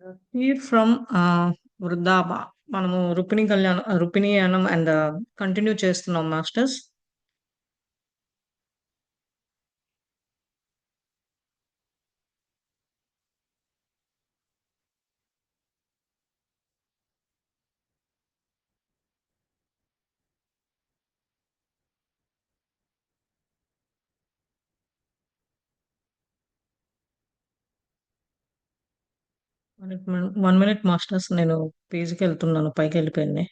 Here from వృద్ధాప మనము రుక్మిణీయనం అండ్ కంటిన్యూ చేస్తున్నాం మాస్టర్స్. 1 minute మాస్టర్స్, నేను పేజీకి వెళ్తున్నాను, పైకి వెళ్ళిపోయింది.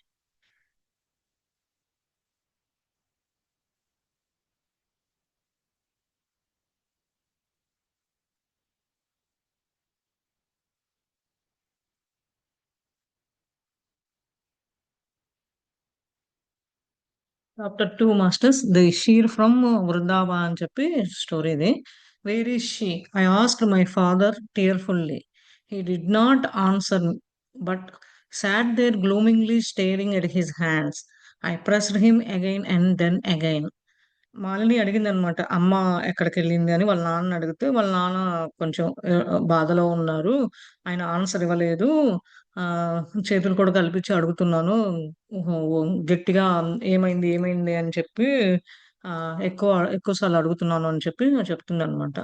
Chapter 2 masters, the sheer from Vrindavan అని చెప్పి స్టోరీ ఇది. Where is she? I asked my father tearfully. He did not answer, but sat there gloomingly staring at his hands. I pressed him again and then again. Malini అడిగిందనమాట, అమ్మ ఎక్కడికెళ్ళింది అని వాళ్ళ నాన్న అడిగితే, వాళ్ళ నాన్న కొంచెం బాధలో ఉన్నారు. ఆయన ఆన్సర్ ఇవ్వలేదు. చేతులు కూడా కల్పించి అడుగుతున్నాను. ఓహో! గట్టిగా ఏమైంది? ఏమైంది? అని చెప్పి ఎక్కువ సార్లు అడుగుతున్నాను అని చెప్పి చెప్తుందనమాట.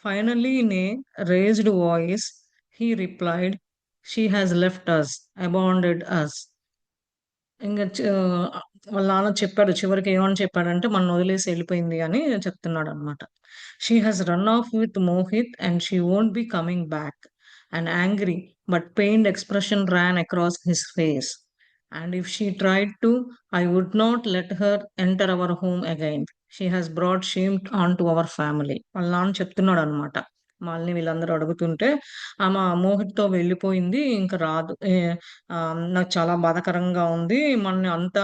Finally in a raised voice he replied, "she has left us, abandoned us." ఇంగ వాళ్ళ నాన్న చెప్పాడు. చివరికి ఏమని చెప్పాడంటే, "మననొదిలేసి ఎళ్ళిపోయింది" అని చెప్తున్నాడనమాట. "She has run off with Mohit and she won't be coming back." An angry but pained expression ran across his face. "And if she tried to, I would not let her enter our home again. She has brought shame onto our family." వాళ్ళ నాన్న చెప్తున్నాడనమాట. మాలిని వీళ్ళందరూ అడుగుతుంటే, ఆమె మోహిత్‌తో వెళ్ళిపోయింది. ఇంక రాదు. నాకు చాలా బాధాకరంగా ఉంది. మనని అంతా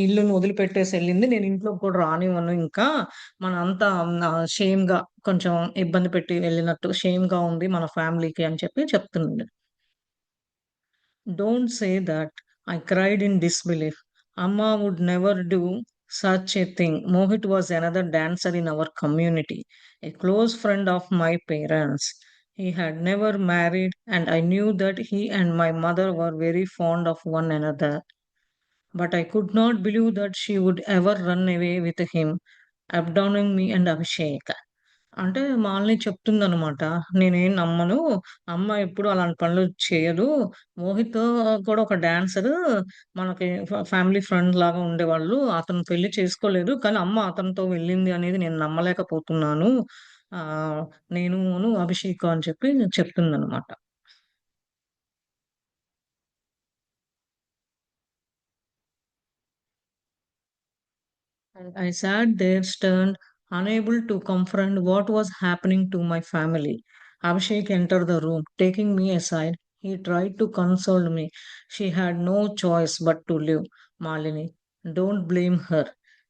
ఇల్లుని వదిలిపెట్టేసి ఎళ్ళింది. నేను ఇంట్లోకి కూడా రానివ్వను ఇంకా. మనంతా షేమ్‌గా, కొంచెం ఇబ్బంది పెట్టి వెళ్ళినట్టు షేమ్‌గా ఉంది మన ఫ్యామిలీకి అని చెప్పి చెప్తుంది. "Don't say that," I cried in disbelief. "Amma would never do such a thing. Mohit was another dancer in our community, a close friend of my parents. He had never married, and I knew that he and my mother were very fond of one another. But I could not believe that she would ever run away with him, abandoning me and Abhishek." అంటే మాలిని చెప్తుందనమాట. "నేనేం నమ్మను. అమ్మ ఎప్పుడు అలాంటి పనులు చేయదు. మోహిత్ కూడా ఒక డాన్సరు. మనకి ఫ్యామిలీ ఫ్రెండ్ లాగా ఉండేవాళ్ళు. అతను పెళ్లి చేసుకోలేదు. కానీ అమ్మ అతనితో వెళ్ళింది అనేది నేను నమ్మలేకపోతున్నాను. ఆహ్, నేనును అభిషేక్" అని చెప్పి చెప్తుందనమాట. And I sat there stunned, unable to comprehend what was happening to my family. Abhishek entered the room, taking me aside. He tried to console me. "She had no choice but to leave, Malini. Don't blame her.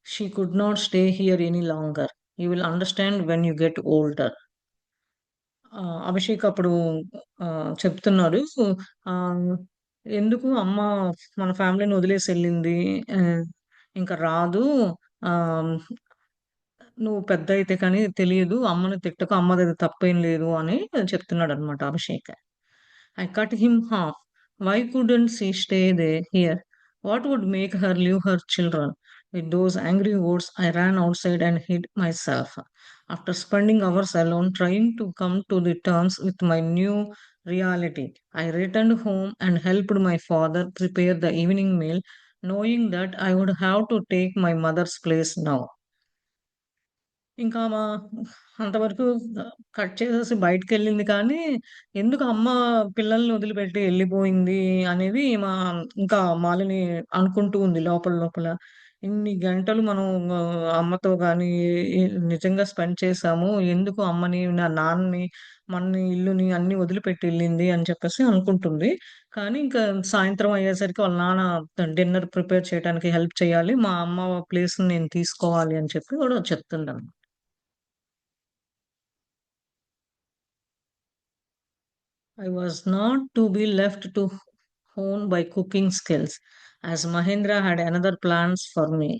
She could not stay here any longer. You will understand when you get older." Abhishek అప్పుడు చెప్తున్నాడు. ఆహ్, "ఎందుకు అమ్మ మన ఫ్యామిలీని వదిలేసెళ్ళింది. ఆహ్, ఇంక రాదు. ఆహ్, నువ్వు పెద్దయితే కానీ తెలియదు. అమ్మని తిట్టకు. అమ్మది తప్పేం లేదు" అని చెప్తున్నాడనమాట Abhishek. I cut him off. Why couldn't she stay there here? What would make her leave her children? With those angry words, I ran outside and hid myself. After spending hours alone trying to come to the terms with my new reality, I returned home and helped my father prepare the evening meal, knowing that I would have to take my mother's place now. ఇంకా అంతవరకు cut చేసేసి బయటికెళ్ళింది కానీ, ఎందుకు అమ్మ పిల్లల్ని వదిలిపెట్టి ఎళ్ళిపోయింది అనేది ఇంకా మాలిని అనుకుంటూ ఉంది లోపల లోపల. ఇన్ని గంటలు మనం అమ్మతో గాని ఎ నిజంగా స్పెండ్ చేశాము. ఎందుకు అమ్మని, నా నాన్నని, మనని, ఇల్లుని అన్నీ వదిలిపెట్టి ఎళ్ళింది అని చెప్పేసి అనుకుంటుంది. కానీ ఇంకా సాయంత్రం అయ్యేసరికి వాళ్ళ నాన్న డిన్నర్ ప్రిపేర్ చేయడానికి హెల్ప్ చేయాలి. మా అమ్మ ప్లేస్‌ని నేను తీసుకోవాలి అని చెప్పి కూడా చెప్తుందనమాట. I was not to be left to hone by cooking skills, as Mahendra had another plans for me.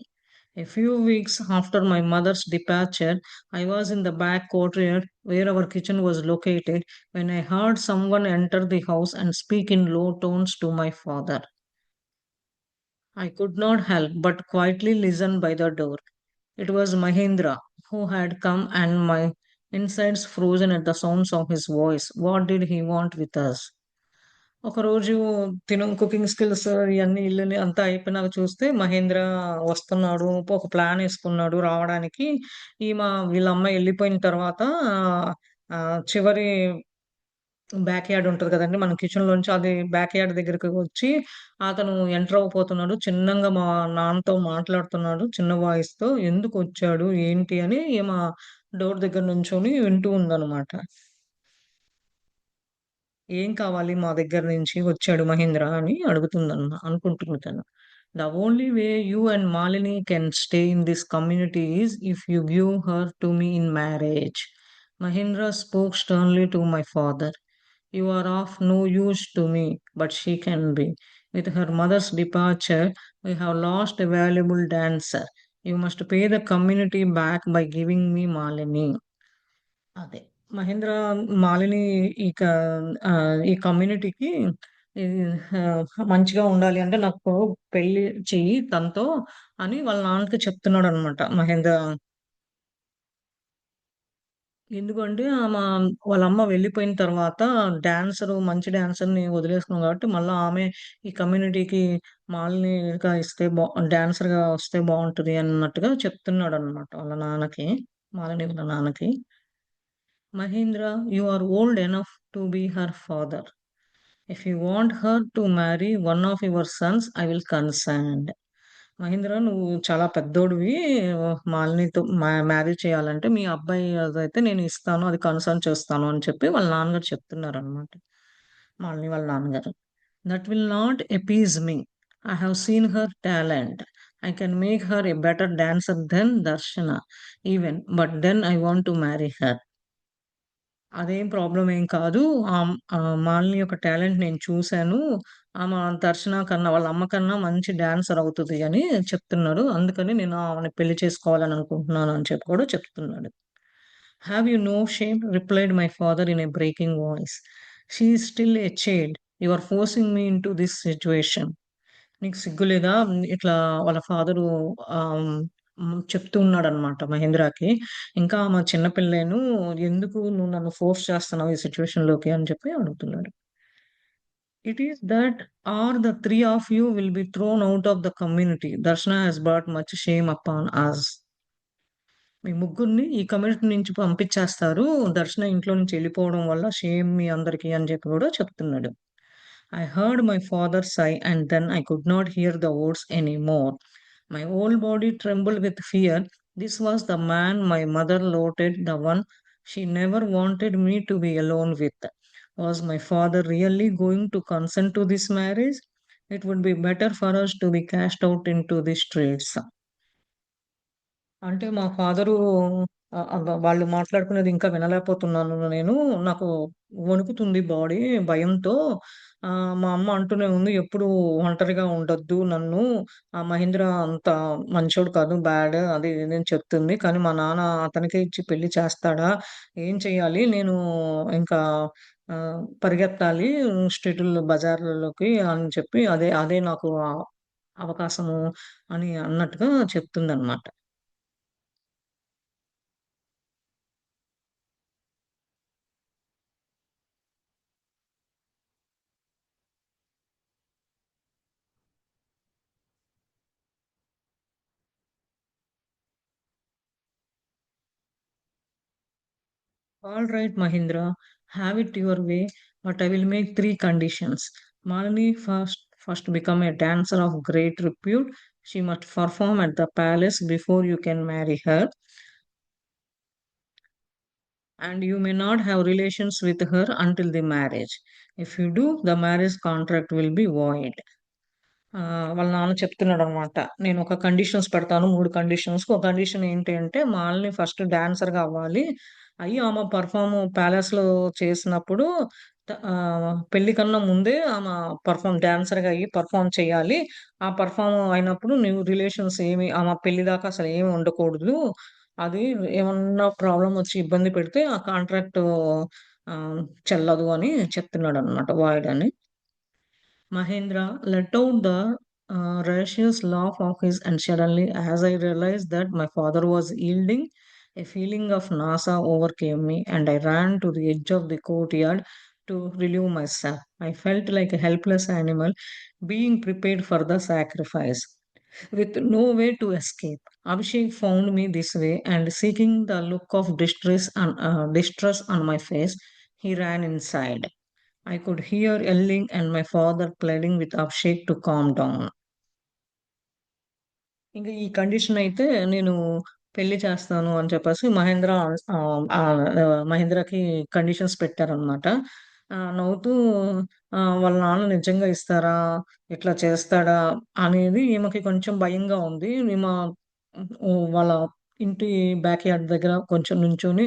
A few weeks after my mother's departure, I was in the back courtyard where our kitchen was located when I heard someone enter the house and speak in low tones to my father. I could not help but quietly listen by the door. It was Mahendra who had come, and my insides frozen at the sounds of his voice. What did he want with us? ఒకరోజు cooking skills ఇవన్నీ ఇల్లుని అంతా అయిపోయినాక చూస్తే మహేంద్ర వస్తున్నాడు. ఒక plan ఏసుకున్నాడు రావడానికి. వీళ్ళ అమ్మాయి ఎళ్ళిపోయిన తర్వాత చివరి బ్యాక్ యార్డ్ ఉంటది కదండీ! మన కిచెన్‌లోంచి అది బ్యాక్ యార్డ్ దగ్గరికి వచ్చి అతను ఎంటర్ అవ్వబోతున్నాడు. చిన్నంగా మా నాన్నతో మాట్లాడుతున్నాడు చిన్న వాయిస్‌తో. ఎందుకొచ్చాడు? ఏంటి? అని ఈమె డోర్ దగ్గర నుంచొని వింటూ ఉందనమాట. ఏం కావాలి మా దగ్గర నుంచి వచ్చాడు మహేంద్ర అని అనుకుంటుంది తను. The only way you and Malini can stay in this community is if you give her to me in marriage. Mahindra spoke sternly to my father. You are of no use to me, but she can be. With her mother's departure, we have lost a valuable dancer. You must pay the community back by giving me Malini. అదే. మహేంద్ర మాలిని ఈ క ఈ కమ్యూనిటీకి ఇది మంచిగా ఉండాలి అంటే నాకు పెళ్లి చెయ్యి తనతో అని వాళ్ళ నాన్నకి చెప్తున్నాడనమాట మహేంద్ర. ఎందుకంటే వాళ్ళ అమ్మ వెళ్ళిపోయిన తర్వాత మంచి డాన్సర్‌ని వదిలేసుకున్నాం కాబట్టి మళ్ళా ఆమె ఈ కమ్యూనిటీకి మాలినిగా ఇస్తే డాన్సర్‌గా వస్తే బావుంటది అన్నట్టుగా చెప్తున్నాడనమాట వాళ్ళ నాన్నకి. మాలిని వాళ్ళ నాన్నకి. Mahindra, you are old enough to be her father. If you want her to marry one of your sons, I will consent. Mahindra నువ్వు చాలా పెద్దోడివి. మాలినితో మ్యారేజ్ చేయాలంటే మీ అబ్బాయి అదైతే నేను ఇస్తాను. అది కన్సర్న్ చేస్తాను అని చెప్పి వాళ్ళ నాన్నగారు చెప్తున్నారనమాట. మాలిని వాళ్ళ నాన్నగారు. That will not appease me. I have seen her talent. I can make her a better dancer than Darshana even, but then I want to marry her. అదేం ప్రాబ్లమ్ ఏం కాదు. మాలిని యొక్క టాలెంట్ నేను చూసాను. ఆమె దర్శన కన్నా, వాళ్ళ అమ్మ కన్నా మంచి డాన్సర్ అవుతది అని చెప్తున్నాడు. అందుకని నేను ఆమెని పెళ్లి చేసుకోవాలని అనుకుంటున్నాను అని చెప్పి కూడా చెప్తున్నాడు. "Have you no shame?" Replied my father in a breaking voice. "She is still a child. You are forcing me into this situation." నీకు సిగ్గులేదా? ఇట్లా వాళ్ళ ఫాదరు ఆహ్, చెప్తూ ఉన్నాడనమాట మహేంద్రకి. ఇంకా ఆమె చిన్న పిల్లేను. ఎందుకు నువ్వు నన్ను ఫోర్స్ చేస్తున్నావు ఈ సిట్యుయేషన్‌లోకి అని చెప్పి అడుగుతున్నాడు. It is that are the 3 of you will be thrown out of the community. Darshana has brought much shame upon us. మీ ముగ్గురిని ఈ కమ్యూనిటీ నుంచి పంపించేస్తారు. దర్శన ఇంట్లో నుంచి ఎళ్ళిపోవడం వల్ల షేమ్ మీ అందరికి అని చెప్పి కూడా చెప్తున్నాడు. I heard my father sigh, and then I could not hear the words anymore. My whole body trembled with fear. This was the man my mother loathed, the one she never wanted me to be alone with. Was my father really going to consent to this marriage? It would be better for us to be cast out into the streets. అంటే మా father వాళ్ళు మాట్లాడుకునేది ఇంకా వినలేకపోతున్నాను నేను. నాకు వణుకుతుంది body భయంతో. మా అమ్మ అంటూనే ఉంది, "ఎప్పుడు ఒంటరిగా ఉండొద్దు నన్ను. మహేంద్ర అంత మంచోడు కాదు, బ్యాడ్ అది ఇది" అని చెప్తుంది. కానీ మా నాన్న అతనికే ఇచ్చి పెళ్లి చేస్తాడా? ఏం చేయాలి? నేను ఇంకా పరిగెత్తాలి స్ట్రీటుల్లో, బజార్లలోకి అని చెప్పి అదే అదే నాకు అవకాశము అని అన్నట్టుగా చెప్తుందనమాట. All right, Mahindra, have it your way, but I will make three conditions. Malini first become a dancer of great repute. She must perform at the palace before you can marry her, and you may not have relations with her until the marriage. If you do, the marriage contract will be void. వాళ్ళ నాన్న చెప్తున్నాడనమాట. నేనొక conditions పెడతాను. 3 conditions. ఒక condition ఏంటి అంటే, first డాన్సర్‌గా అవ్వాలి. ఆమె perform ప్యాలెస్‌లో చేసినప్పుడు పెళ్లి కన్నా ముందే ఆమె డాన్సర్‌గా అయ్యి పెర్ఫార్మ్ చేయాలి. ఆ పెర్ఫార్మ్ అయినప్పుడు నువ్వు రిలేషన్స్ ఆమె పెళ్లి దాకా అసలు ఏమి ఉండకూడదు. అది ఏమన్నా ప్రాబ్లమ్ వచ్చి ఇబ్బంది పెడితే ఆ కాంట్రాక్టు చెల్లదు అని చెప్తున్నాడన్నమాట వాయిడ్ అని. Mahendra let out the raucous laugh of his, and suddenly, as I realized that my father was yielding, a feeling of nausea overcame me, and I ran to the edge of the courtyard to relieve myself. I felt like a helpless animal being prepared for the sacrifice, with no way to escape. Abhishek found me this way, and seeking the look of distress on my face, he ran inside. I could hear yelling and my father pleading with Abhishek to calm down. ఇంక ఈ condition అయితే నేను పెళ్లి చేస్తాను అని చెప్పేసి మహేంద్రకి conditions పెట్టారనమాట. నవ్వుతూ వాళ్ళ నాన్న నిజంగా ఇస్తారా? ఇట్లా చేస్తాడా? అనేది ఈమెకి కొంచెం భయంగా ఉంది. వాళ్ళ ఇంటి బ్యాక్ యార్డ్ దగ్గర కొంచెం నుంచొని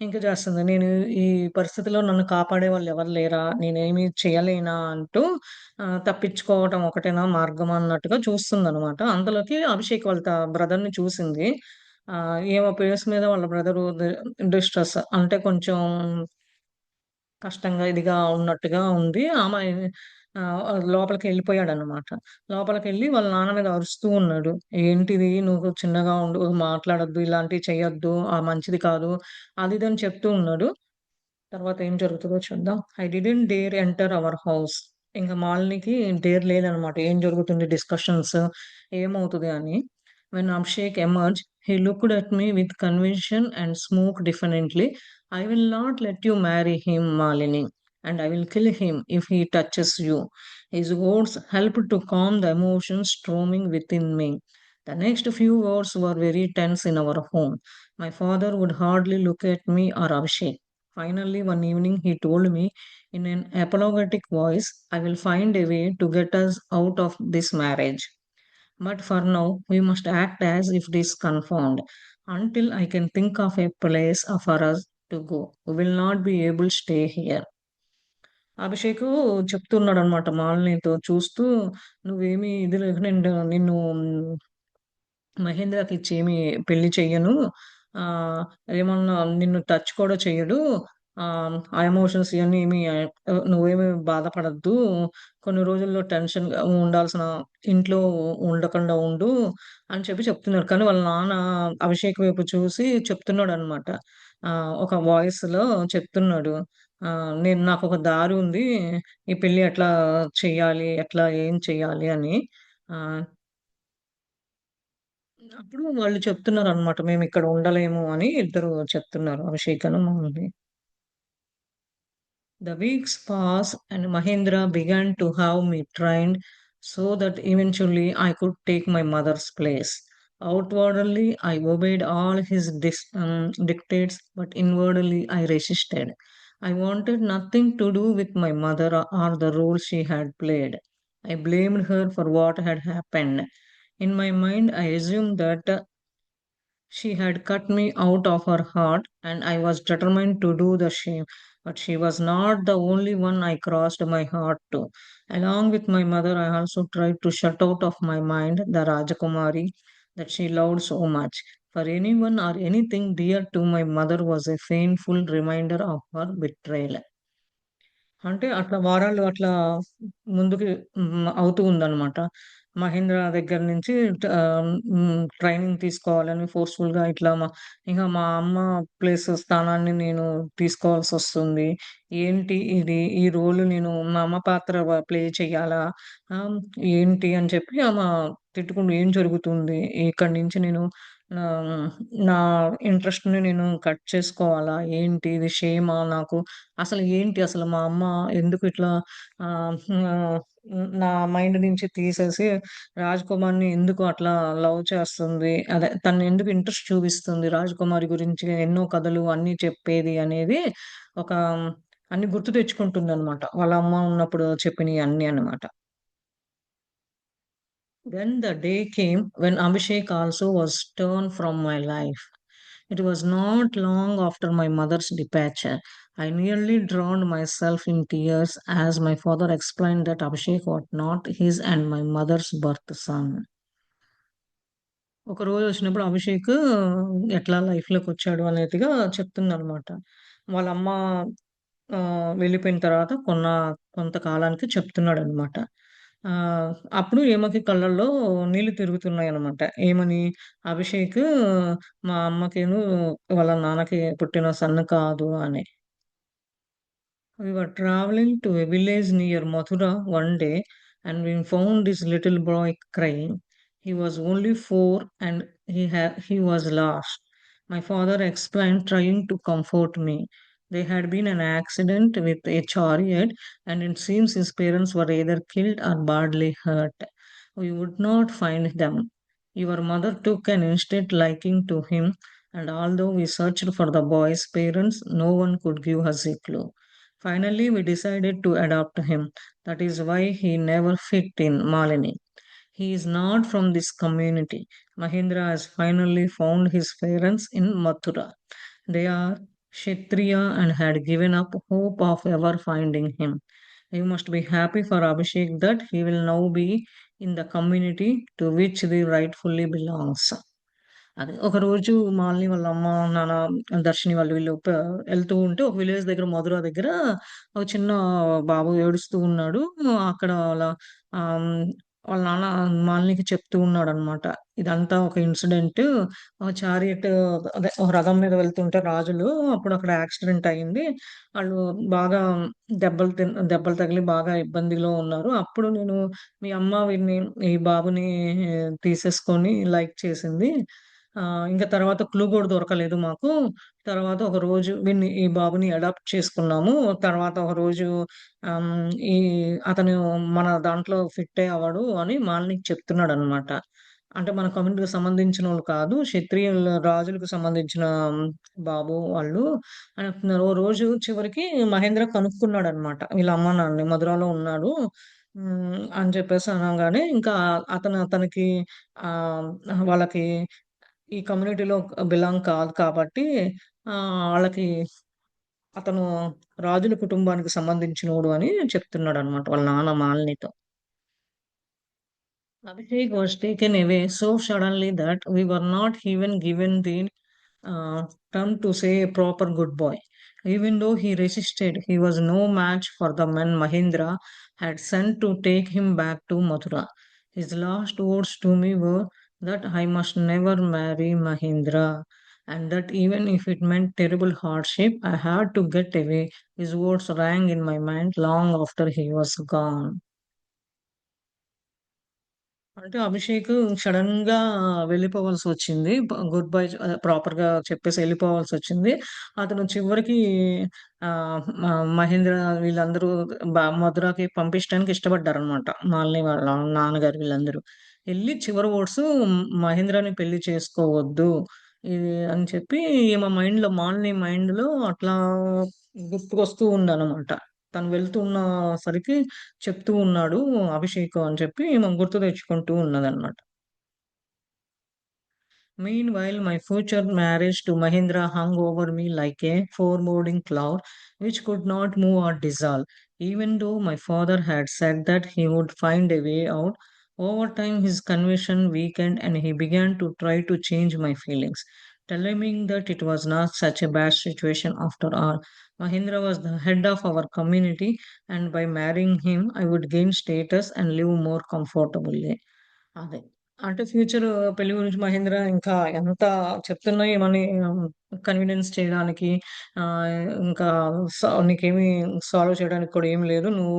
ఇంక చేస్తుంది. నేను ఈ పరిస్థితిలో నన్ను కాపాడే వాళ్ళు ఎవరు లేరా? నేనేమి చేయలేనా? అంటూ తప్పించుకోవటం ఒకటేనా మార్గం అన్నట్టుగా చూస్తుందనమాట. అంతలోకి అభిషేక్ వాళ్ళ బ్రదర్‌ని చూసింది. ఈమె ఫేస్ మీద వాళ్ళ బ్రదరు డిస్ట్రెస్ అంటే కొంచెం కష్టంగా ఇదిగా ఉన్నట్టుగా ఉంది. లోపలికెళ్ళిపోయాడనమాట. లోపలికెళ్ళి వాళ్ళ నాన్న మీద అరుస్తూ ఉన్నాడు. "ఏంటిది నువ్వు చిన్నగా ఉండు, మాట్లాడొద్దు, ఇలాంటివి చేయొద్దు, మంచిది కాదు." అది ఇది అని చెప్తూ ఉన్నాడు. తర్వాత ఏం జరుగుతదో చూద్దాం. I didn't dare enter our house. ఇంక మాలినికి డేర్ లేదనమాట. ఏం జరుగుతుంది డిస్కషన్స్ ఏమవుతది అని. When Abhishek emerge, he looked at me with conviction and smoke differently. I will not let you marry him, Malini, and I will kill him if he touches you. His words helped to calm the emotions storming within me. The next few hours were very tense in our home. My father would hardly look at me or Abhishek. Finally, one evening, he told me in an apologetic voice, I will find a way to get us out of this marriage. But for now, we must act as if it is confirmed. Until I can think of a place for us to go, we will not be able to stay here. అభిషేకు చెప్తున్నాడనమాట మాలినితో చూస్తూ, "నువ్వేమి ఇది లేక నిన్ను మహేంద్రకిచ్చేమి పెళ్లి చెయ్యను. ఆహ్, ఏమన్నా నిన్ను టచ్ కూడా చెయ్యడు. ఆ ఎమోషన్స్ ఇయన్నీ నువ్వేమి బాధపడొద్దు. కొన్ని రోజుల్లో టెన్షన్‌గా ఉండాల్సిన ఇంట్లో ఉండకుండా ఉండు" అని చెప్తున్నారు. కానీ వాళ్ళ నాన్న అభిషేక్ వైపు చూసి చెప్తున్నాడనమాట. ఒక వాయిస్‌లో చెప్తున్నాడు. నాకొక దారి ఉంది. ఈ పెళ్లి ఎట్లా చెయ్యాలి? ఏం చెయ్యాలి అని. ఆహ్ అప్పుడు వాళ్ళు చెప్తున్నారనమాట. మేమిక్కడ ఉండలేము అని ఇద్దరు చెప్తున్నారు. అభిషేకను, మౌని. The weeks passed and Mahendra began to have me trained so that eventually I could take my mother's place. Outwardly, I obeyed all his dictates, but inwardly I resisted. I wanted nothing to do with my mother or the role she had played. I blamed her for what had happened. In my mind, I assumed that she had cut me out of her heart, and I was determined to do the same. But she was not the only one I crossed my heart to. Along with my mother, I also tried to shut out of my mind the Rajakumari that she loved so much. For anyone or anything dear to my mother was a painful reminder of her betrayal. అంటే అట్లా వారాలు అట్లా ముందుకు అవుతూ ఉందనమాట. మహేంద్ర దగ్గర నుంచి training తీసుకోవాలని ఫోర్స్‌ఫుల్‌గా ఇట్లా ఇక మా అమ్మ స్థానాన్ని నేను తీసుకోవాల్సొస్తుంది. ఏంటి ఇది? ఈ రోల్ నేను మా అమ్మ పాత్ర ప్లే చేయాలా? ఆహ్, ఏంటి అని చెప్పి తిట్టుకుంటూ ఏం జరుగుతుంది? ఇక్కడి నుంచి నేను ఆహ్, నా ఇంట్రెస్ట్‌ని నేను కట్ చేసుకోవాలా? ఏంటి ఇది షేమా నాకు? అసలు మా అమ్మ ఎందుకు ఇట్లా ఆహ్, ఆహ్, నా మైండ్ నుంచి తీసేసి రాజ్‌కుమార్‌ని ఎందుకు అట్లా లవ్ చేస్తుంది? అదే తనెందుకు ఇంట్రెస్ట్ చూపిస్తుంది రాజ్‌కుమారి గురించి ఎన్నో కథలు అన్నీ చెప్పేది అనేది ఒక అన్నీ గుర్తు తెచ్చుకుంటుందనమాట. వాళ్ళ అమ్మ ఉన్నప్పుడు చెప్పినయి అన్నీ అన్నమాట. Then the day came when Abhishek also was torn from my life. It was not long after my mother's departure. I nearly drowned myself in tears as my father explained that Abhishek was not his and my mother's birth son. ఒకరోజు వచ్చినప్పుడు అభిషేక్ ఎట్లా లైఫ్‌లోకొచ్చాడు అనేదిగా చెప్తుందనమాట. వాళ్ళమ్మ వెళ్ళిపోయిన తర్వాత కొంతకాలానికి చెప్తున్నాడనమాట. అప్పుడు ఈమెకి కళ్ళల్లో నీళ్లు తిరుగుతున్నాయనమాట. ఏమని? అభిషేక్ మా అమ్మకిను వాళ్ళ నాన్నకి పుట్టిన సన్ కాదు అని. We were traveling to a village near Mathura one day and we found this little boy crying. He was only 4 and he was lost. My father explained, trying to comfort me. There had been an accident with a chariot, and it seems his parents were either killed or badly hurt. We would not find them. Your mother took an instant liking to him, and although we searched for the boy's parents, no one could give us a clue. Finally, we decided to adopt him. That is why he never fit in Malini. He is not from this community. Mahindra has finally found his parents in Mathura. They are Kshatriya and had given up hope of ever finding him. You must be happy for Abhishek that he will now be in the community to which he rightfully belongs. అదే. ఒకరోజు మాలిని వాళ్ళ అమ్మ, నాన్న, దర్శిని వాళ్ళు వీళ్ళు ఎళ్తూ ఉంటే ఒక విలేజ్ దగ్గర మధుర దగ్గర ఒక చిన్న బాబు ఏడుస్తూ ఉన్నాడు. అక్కడ ఆహ్, వాళ్ళ నాన్న మాలినికి చెప్తూ ఉన్నాడనమాట. ఇదంతా ఒక ఇన్సిడెంట్. చారియట్ అదే ఒక రథం మీద వెళ్తుంటే రాజులు అప్పుడు అక్కడ యాక్సిడెంట్ అయింది. ఆళ్ళు బాగా దెబ్బలు తగిలి బాగా ఇబ్బందిలో ఉన్నారు. అప్పుడు నేను మీ అమ్మ ఈ బాబుని తీసేసుకొని లైక్ చేసింది. ఇంక తర్వాత క్లూ గూడా దొరకలేదు మాకు. తర్వాత ఒక రోజు ఈ బాబుని అడాప్ట్ చేసుకున్నాము. తర్వాత ఒక రోజు ఆహ్, హ్మ్, ఈ అతను మన దాంట్లో ఫిట్టే అవ్వడు అని మాలినికి చెప్తున్నాడనమాట. అంటే మన కమ్యూనిటీకి సంబంధించినోళ్ళు కాదు. క్షత్రియుల రాజులకు సంబంధించిన బాబు వాళ్ళు అని చెప్తున్నారు. ఓ రోజు చివరికి మహేంద్ర కనుక్కున్నాడనమాట. వీళ్ళ అమ్మ, నాన్నని మధురలో ఉన్నాడు. అని చెప్పేసి అనంగానే ఇంకా అతనికి ఆహ్, వాళ్ళకి ఈ కమ్యూనిటీలో బిలాంగ్ కాదు కాబట్టి ఆళ్ళకి అతను రాజుల కుటుంబానికి సంబంధించినోడు అని చెప్తున్నాడనమాట వాళ్ళ నాన్న మాలినితో. Abhishek was taken away so suddenly that we were not even given the time to say a proper goodbye. Even though he resisted, he was no match for the men Mahindra had sent to take him back to Mathura. His last words to me were that I must never marry Mahindra, and that even if it meant terrible hardship, I had to get away. His words rang in my mind long after he was gone. అంటే అభిషేక్ సడెన్‌గా వెళ్ళిపోవాల్సొచ్చింది. Good bye ప్రాపర్‌గా చెప్పేసి ఎళ్ళిపోవాల్సొచ్చింది. అతను చివరికి మహేంద్ర వీళ్ళందరూ మధురకి పంపించడానికి ఇష్టపడ్డారనమాట. మాలిని వాళ్ళ నాన్నగారు వీళ్ళందరూ. ఎళ్లి చివరి వర్డ్స్ మహేంద్రని పెళ్లి చేసుకోవద్దు. ఇది అని చెప్పి ఈమె మాలిని మైండ్‌లో అట్లా గుర్తుకొస్తూ ఉందనమాట. తను వెళ్తున్న సరికి చెప్తూ ఉన్నాడు అభిషేక్ అని చెప్పి ఈమె గుర్తు తెచ్చుకుంటూ ఉన్నదనమాట. Meanwhile, my future marriage to Mahindra hung over me like a foreboding cloud which could not move or dissolve. Even though my father had said that he would find a way out, over time his conviction weakened and he began to try to change my feelings, telling me that it was not such a bad situation after all. Mahindra was the head of our community, and by marrying him, I would gain status and live more comfortably. అదే. అంటే future పెళ్లి గురించి మహేంద్ర ఇంకా ఎంత చెప్తున్నా ఏమని convenience చేయడానికి ఇంకా నీకేమి సాల్వ్ చేయడానికి కూడా ఏమి లేదు. నువ్వు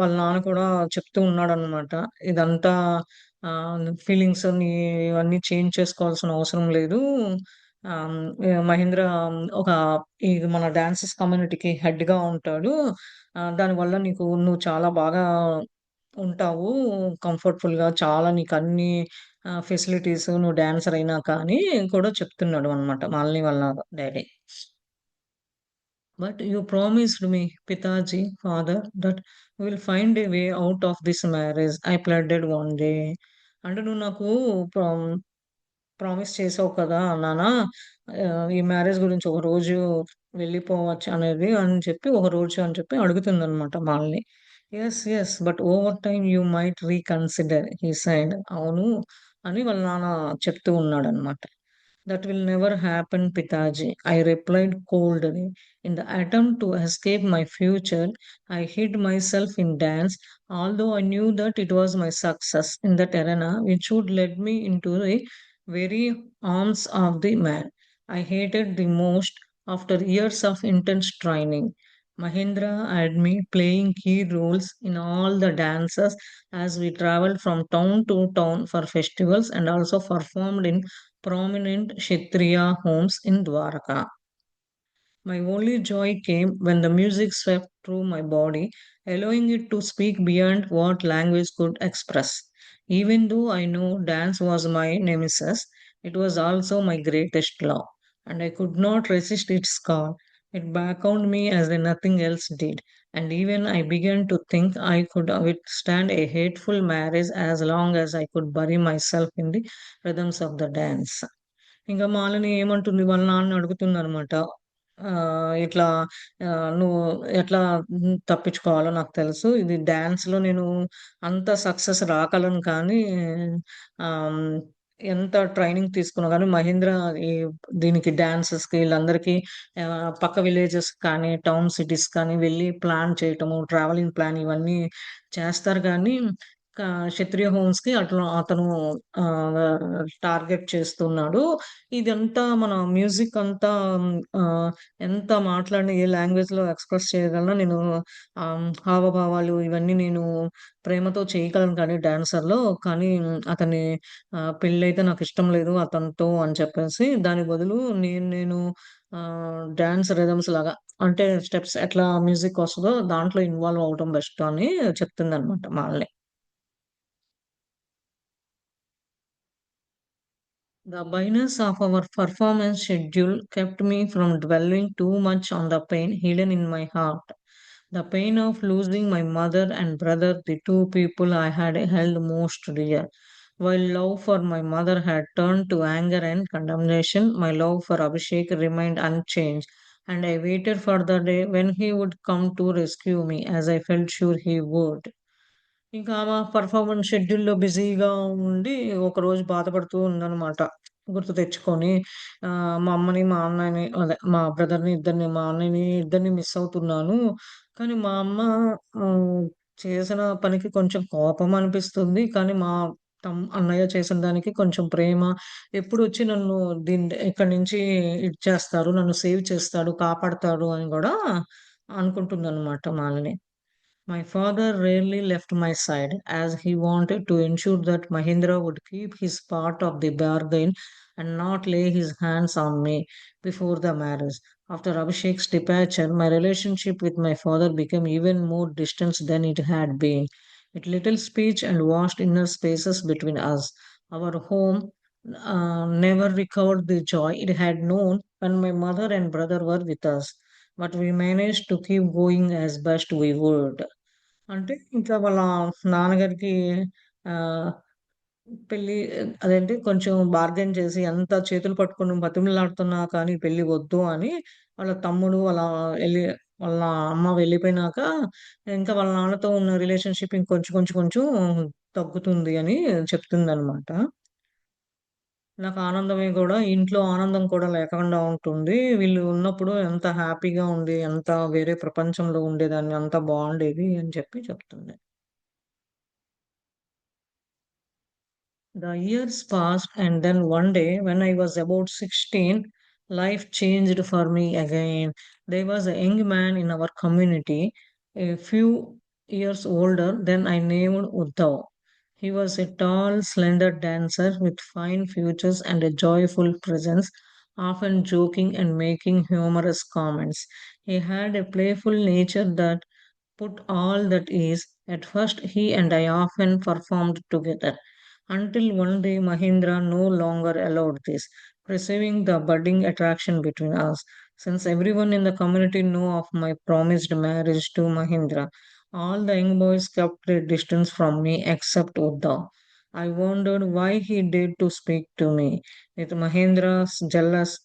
వాళ్ళ నాన్న కూడా చెప్తూ ఉన్నాడనమాట. ఇదంతా ఫీలింగ్స్ ఇవన్నీ చేంజ్ చేసుకోవాల్సిన అవసరం లేదు. ఆహ్, మహేంద్ర ఒక మన డాన్సెస్ కమ్యూనిటీకి హెడ్‌గా ఉంటాడు. దానివల్ల నువ్వు చాలా బాగా ఉంటావు. కంఫర్టబుల్‌గా చాలా నీకన్ని ఫెసిలిటీస్ నువ్వు డాన్సర్ అయినా కానీ కూడా చెప్తున్నాడు అన్నమాట. మాలిని వాళ్ళ daddy. But you promised me pitaji father that will find a way out of this marriage. I pleaded one day. అంటే నువ్వు నాకు ప్రామిస్ చేసావు కదా నాన్న, ఈ మ్యారేజ్ గురించి ఒక రోజు వెళ్ళిపోవచ్చు అనేది అని చెప్పి ఒక రోజు అని చెప్పి అడుగుతుందన్నమాట వాళ్ళని. Yes yes but over time you might reconsider he sighed. అవును అని వాళ్ళ నాన్న చెప్తూ ఉన్నాడనమాట. That will never happen, Pitaji, I replied coldly. In the attempt to escape my future, I hid myself in dance, although I knew that it was my success in that arena which would lead me into the very arms of the man I hated the most after years of intense training. Mahendra had me playing key roles in all the dances as we traveled from town to town for festivals and also performed in prominent Kshatriya homes in Dwaraka. My only joy came when the music swept through my body, allowing it to speak beyond what language could express. Even though I know dance was my nemesis, it was also my greatest love, and I could not resist its call. It beckoned me as nothing else did, and even I began to think I could withstand a hateful marriage as long as I could bury myself in the rhythms of the dance. ఇంకా మాలని ఏమంటుంది వాళ్ళ నాన్న అడుగుతుందనమాట. ఇట్లా "నువ్వు ఎట్లా తప్పించుకోవాలో నాకు తెలుసు. ఇది డాన్స్‌లో నేను అంత సక్సెస్ రాగలను కానీ ఆహ్, ఎంత ట్రైనింగ్ తీసుకున్నా గానీ మహేంద్ర ఈ దీనికి డాన్సెస్‌కి ఈళ్ళందరికీ పక్క విలేజెస్ కానీ, టౌన్ సిటీస్ కానీ వెళ్లి ప్లాన్ చేయటము, ట్రావెలింగ్ ప్లాన్ ఇవన్నీ చేస్తారు గానీ కా క్షత్రియ హోమ్స్‌కి అట్లా అతను టార్గెట్ చేస్తున్నాడు. ఇదంతా మన మ్యూజిక్ అంతా ఆహ్, ఎంత మాట్లాడిన ఏ లాంగ్వేజ్‌లో ఎక్స్‌ప్రెస్ చేయగలనో నేను హావభావాలు ఇవన్నీ నేను ప్రేమతో చేయగలను కానీ డాన్సర్‌లో కానీ అతని పెళ్ళైతే నాకిష్టం లేదు అతనితో అని చెప్పేసి దాని బదులు నేను డాన్స్ రిథమ్స్ లాగా అంటే స్టెప్స్ ఎట్లా మ్యూజిక్ వస్తదో దాంట్లో ఇన్వాల్వ్ అవ్వటం బెస్ట్ అని చెప్తుందనమాట వాళ్ళని. The busyness of our performance schedule kept me from dwelling too much on the pain hidden in my heart. The pain of losing my mother and brother, the two people I had held most dear. While love for my mother had turned to anger and condemnation, my love for Abhishek remained unchanged, and I waited for the day when he would come to rescue me, as I felt sure he would. ఇంకా ఆమె performance షెడ్యూల్‌లో బిజీగా ఉండి, ఒకరోజు బాధపడుతూ ఉందనమాట. గుర్తు తెచ్చుకొని మా అమ్మని, మా అన్నని అదే మా బ్రదర్‌ని ఇద్దరిని, మా అన్నయ్యని ఇద్దరిని మిస్ అవుతున్నాను. కానీ మా అమ్మ ఆహ్, చేసిన పనికి కొంచెం కోపం అనిపిస్తుంది. కానీ మా అన్నయ్య చేసిన దానికి కొంచెం ప్రేమ. ఎప్పుడొచ్చి నన్ను ఇక్కడి నుంచి ఇడిచేస్తారు, నన్ను సేవ్ చేస్తాడు, కాపాడతాడు అని గూడా అనుకుంటుందనమాట Malini. My father rarely left my side, as he wanted to ensure that Mahindra would keep his part of the bargain and not lay his hands on me before the marriage. After Abhishek's departure, my relationship with my father became even more distant than it had been. With little speech and vast inner spaces between us, our home never recovered the joy it had known when my mother and brother were with us. But we managed to keep going as best we would. అంటే ఇంకా వాళ్ళ నాన్నగారికి ఆహ్, పెళ్లి అదేంటి కొంచెం bargain చేసి ఎంత చేతులు పట్టుకొని బతిమిలాడుతున్నా కానీ పెళ్లి వద్దు అని వాళ్ళ తమ్ముడు వాళ్ళ అమ్మ వెళ్ళిపోయినాక ఇంకా వాళ్ళ నాన్నతో ఉన్న రిలేషన్‌షిప్ ఇంకొంచెం కొంచెం కొంచెం తగ్గుతుంది అని చెప్తుందనమాట. నాకు ఆనందమే గూడా ఇంట్లో ఆనందం కూడా లేకుండా ఉంటుంది. వీళ్ళు ఉన్నప్పుడు ఎంత హ్యాపీగా ఉంది, ఎంత వేరే ప్రపంచంలో ఉండేదాన్ని, అంత బావుండేది అని చెప్పి చెప్తుంది. The years passed, and then one day, when I was about 16, life changed for me again. There was a young man in our community, a few years older than I named Uddhav. He was a tall, slender dancer with fine features and a joyful presence, often joking and making humorous comments. He had a playful nature that put all that is. At first, he and I often performed together until one day Mahindra no longer allowed this, perceiving the budding attraction between us. Since everyone in the community knew of my promised marriage to Mahindra, all the young boys kept their distance from me except Uddhav. I wondered why he dared to speak to me with Mahendra's jealous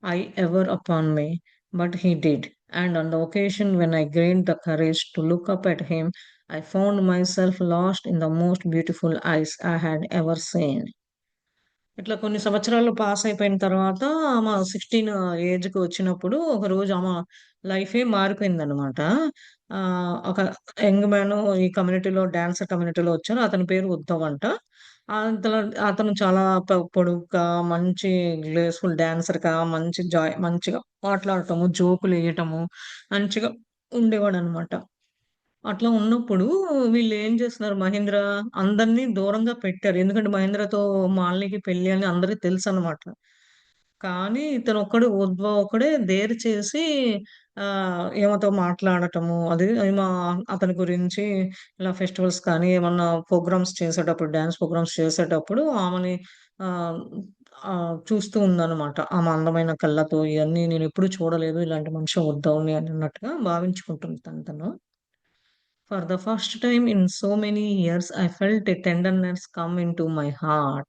eye ever upon me. But he did, and on the occasion when I gained the courage to look up at him, I found myself lost in the most beautiful eyes I had ever seen. ఇట్లా కొన్ని సంవత్సరాలు pass అయిపోయిన తర్వాత ఆమె 16 ఏజ్‌కి వచ్చినప్పుడు ఒకరోజు ఆమె లైఫే మారిపోయిందనమాట. ఒక యంగ్ మ్యాన్ ఈ కమ్యూనిటీలో డాన్సర్ కమ్యూనిటీలో వచ్చారు. అతని పేరు ఉద్ధవ్ అంట. అతను అతను చాలా పొడుగ్గా మంచి గ్రేస్‌ఫుల్ డాన్సర్‌గా మంచిగా మాట్లాడటము, జోకులేయటము మంచిగా ఉండేవాడనమాట. అట్లా ఉన్నప్పుడు వీళ్ళేం చేస్తున్నారు 'మహేంద్ర' అందరిని దూరంగా పెట్టారు. ఎందుకంటే 'మహేంద్రతో' మాలినికి పెళ్లి అని అందరికి తెలుసనమాట. కానీ ఇతనొక్కడు ఉద్భవ్ ఒక్కడే డేర్ చేసి ఈమెతో మాట్లాడటము, అది ఈమె అతని గురించి ఇలా ఫెస్టివల్స్ కానీ, ఏమన్నా ప్రోగ్రామ్స్ చేసేటప్పుడు, డాన్స్ ప్రోగ్రామ్స్ చేసేటప్పుడు ఆమెని ఆహ్, చూస్తూ ఉందనమాట. ఆమె అందమైన కళ్ళతో ఇయన్నీ నేనెప్పుడు చూడలేదు. ఇలాంటి మనిషి ఉద్భవ్‌ని అన్నట్టుగా భావించుకుంటుంది తను. For the first time in so many years, I felt a tenderness come into my heart.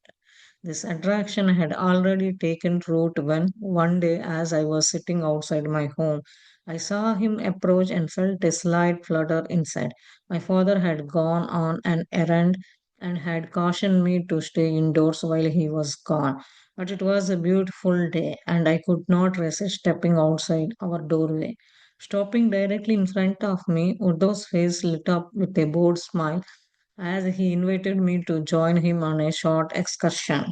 This attraction had already taken root when one day, as I was sitting outside my home, I saw him approach and felt a slight flutter inside. My father had gone on an errand and had cautioned me to stay indoors while he was gone. But it was a beautiful day, and I could not resist stepping outside our doorway. Stopping directly in front of me, Uddhav's face lit up with a bored smile as he invited me to join him on a short excursion.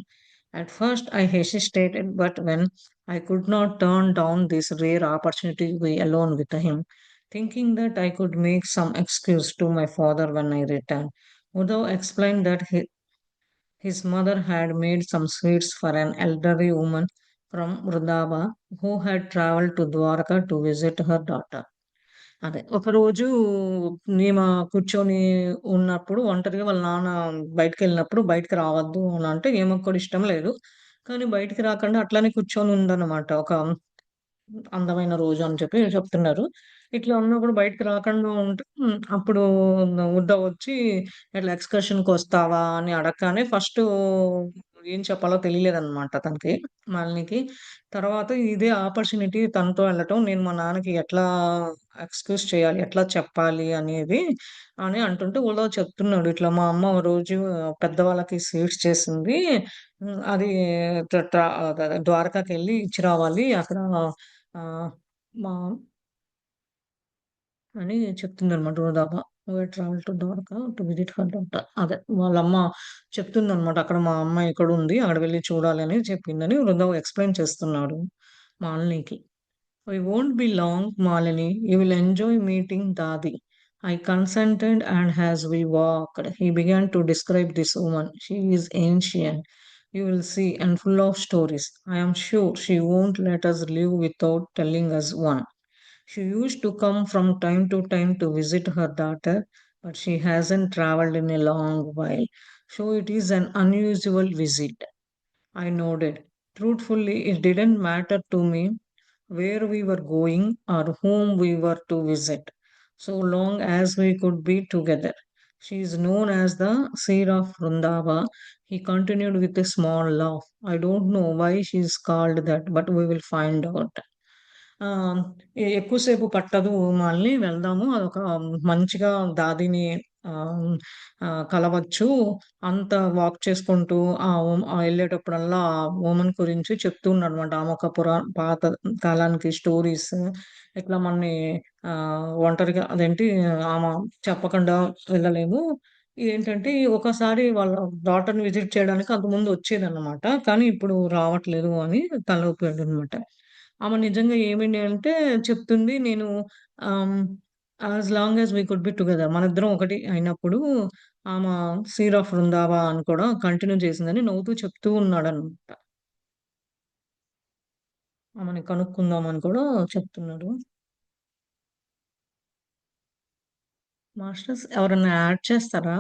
At first, I hesitated, but when I could not turn down this rare opportunity to be alone with him, thinking that I could make some excuse to my father when I returned, Uddhav explained that his mother had made some sweets for an elderly woman from Vrindavan who had traveled to Dwarka to visit her daughter. అదే. ఒకరోజు ఈమె కూర్చొని ఉన్నప్పుడు ఒంటరిగా వాళ్ళ నాన్న బయటికెళ్ళినప్పుడు బయటికి రావద్దు అనంటే ఈమెకు కూడా ఇష్టం లేదు. కానీ బయటికి రాకుండా అట్లనే కూర్చొని ఉందన్నమాట. ఒక అందమైన రోజు అని చెప్పి చెప్తున్నారు. ఇట్లా ఉన్నప్పుడు బయటికి రాకుండా ఉంటే అప్పుడు ఉద్ధవ్ వచ్చి ఇట్లా ఎక్స్‌కర్షన్‌కొస్తావా అని అడగగానే ఫస్టు ఏం చెప్పాలో తెలియలేదనమాట తనకి, మాలినికి. తర్వాత ఇదే ఆపర్చునిటీ తనతో వెళ్ళటం, నేను మా నాన్నకి ఎట్లా ఎక్స్‌క్యూజ్ చేయాలి, ఎట్లా చెప్పాలి అనేది అని అంటుంటే ఉద్ధవ్ చెప్తున్నాడు. ఇట్లా మా అమ్మ ఓ రోజు పెద్దవాళ్ళకి స్వీట్స్ చేసింది. అది ద్వారకాకెళ్ళి ఇచ్చి రావాలి. అక్కడ ఆహ్, మా అని చెప్తుందనమాట వృధాగా. "We travel to Dwarka to visit her daughter." అదే వాళ్ళమ్మ చెప్తుందనమాట. "అక్కడ మా అమ్మ ఇక్కడుంది. అక్కడ వెళ్లి చూడాలి" అని చెప్పిందని వృధా ఎక్స్‌ప్లెయిన్ చేస్తున్నాడు మాలినికి. "We won't be long, Malini. You will enjoy meeting Dadi." I consented, and as we walked, he began to describe this woman. She is ancient, you will see, and full of stories. I am sure she won't let us leave without telling us one. She used to come from time to time to visit her daughter, but she hasn't traveled in a long while. So it is an unusual visit. I nodded. Truthfully, it didn't matter to me where we were going or whom we were to visit, so long as we could be together. She is known as the Seer of Vrindava. He continued with a small laugh. I don't know why she is called that, but we will find out. ఆహ్, ఎక్కువ సేపు పట్టదు మళ్ళీ వెళ్దాము. అదొక మంచిగా దాదిని ఆహ్, కలవచ్చు. అంత వాక్ చేసుకుంటూ ఎళ్ళేటప్పుడల్లా ఆ వుమన్ గురించి చెప్తూ ఉన్నాడనమాట. ఆమె ఒక పాత కాలానికి స్టోరీస్ ఇట్లా మనని ఒంటరిగా అదేంటి ఆమె చెప్పకుండా వెళ్ళలేము. ఏంటంటే ఒకసారి వాళ్ళ డాటర్‌ని విజిట్ చేయడానికి అంతకుముందు వచ్చేదన్నమాట. కానీ ఇప్పుడు రావట్లేదు అని తలూపాడనమాట. ఆమె నిజంగా ఏమిటి అంటే చెప్తుంది నేను ah, as long as we could be together మనిద్దరం ఒకటి అయినప్పుడు ఆమె సీర్ ఆఫ్ వృందావా అని కూడా కంటిన్యూ చేసిందని నవ్వుతూ చెప్తూ ఉన్నాడనమాట. ఆమెని కనుక్కుందామని కూడా చెప్తున్నాడు. మాస్టర్స్ ఎవరన్నా యాడ్ చేస్తారా?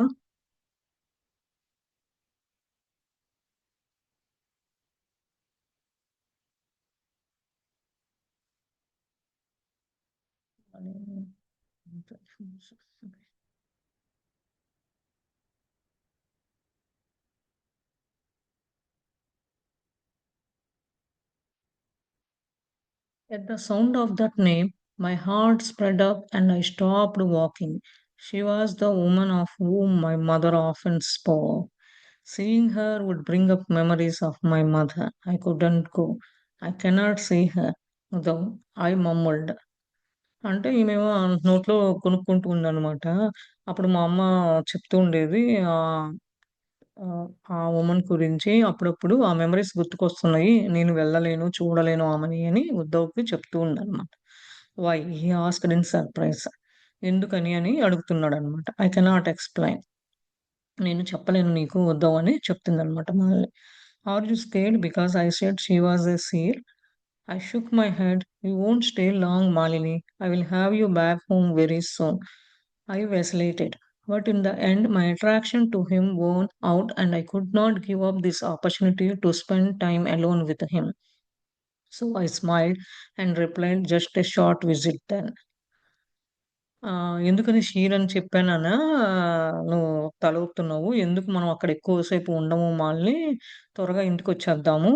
At the sound of that name, my heart spread up and I stopped walking. She was the woman of whom my mother often spoke. Seeing her would bring up memories of my mother. I couldn't go. I cannot see her. Though I mumbled. అంటే ఈమేమో నోట్లో కొనుక్కుంటూ ఉందనమాట. అప్పుడు మా అమ్మ చెప్తూ ఉండేది. ఆ woman గురించి అప్పుడప్పుడు ఆ మెమోరీస్ గుర్తుకొస్తున్నాయి. నేను వెళ్ళలేను, చూడలేను ఆమెని అని ఉద్ధవ్‌కి చెప్తూ ఉందనమాట. Why? He asked in surprise. ఎందుకని అని అడుగుతున్నాడనమాట. I cannot explain. నేను చెప్పలేను నీకు ఉద్ధవ్ అని చెప్తుందనమాట మళ్ళీ. Are you scared because I said she was a seal? I shook my head. You won't stay long, Malini. I will have you back home very soon. I vacillated. But in the end, my attraction to him won out, and I could not give up this opportunity to spend time alone with him. So I smiled and replied, just a short visit then. ఎందుకని shear అని చెప్పాననా నువ్వు తల ఊపుతున్నావు. ఎందుకు మనం అక్కడ ఎక్కువ సేపు ఉండము మాలిని. త్వరగా ఇంటికొచ్చేద్దాము.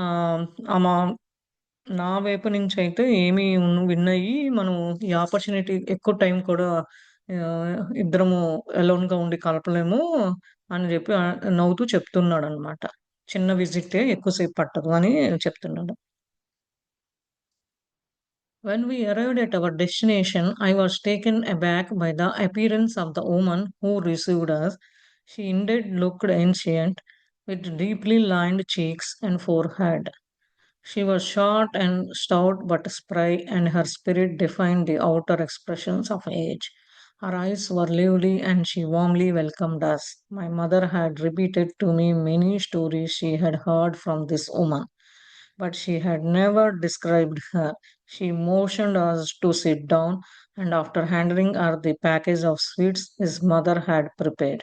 ఆహ్, ఆమ నా వైపు నుంచయితే ఏమి విన్నయ్యి మనం ఈ ఆపర్చునిటీ ఎక్కువ టైం కూడా ఇద్దరము అలోన్‌గా ఉండి కలపలేము అని జెప్పి నవ్వుతూ చెప్తున్నాడనమాట. చిన్న విజిటే ఎక్కువ సేపు పట్టదు అని చెప్తున్నాడు. When we arrived at our destination, I was taken aback by the appearance of the woman who received us. She indeed looked ancient, with deeply lined cheeks and forehead. She was short and stout but spry, and her spirit defined the outer expressions of age. Her eyes were lively, and she warmly welcomed us. My mother had repeated to me many stories she had heard from this woman, but she had never described her. She motioned us to sit down, and after handing her the package of sweets his mother had prepared,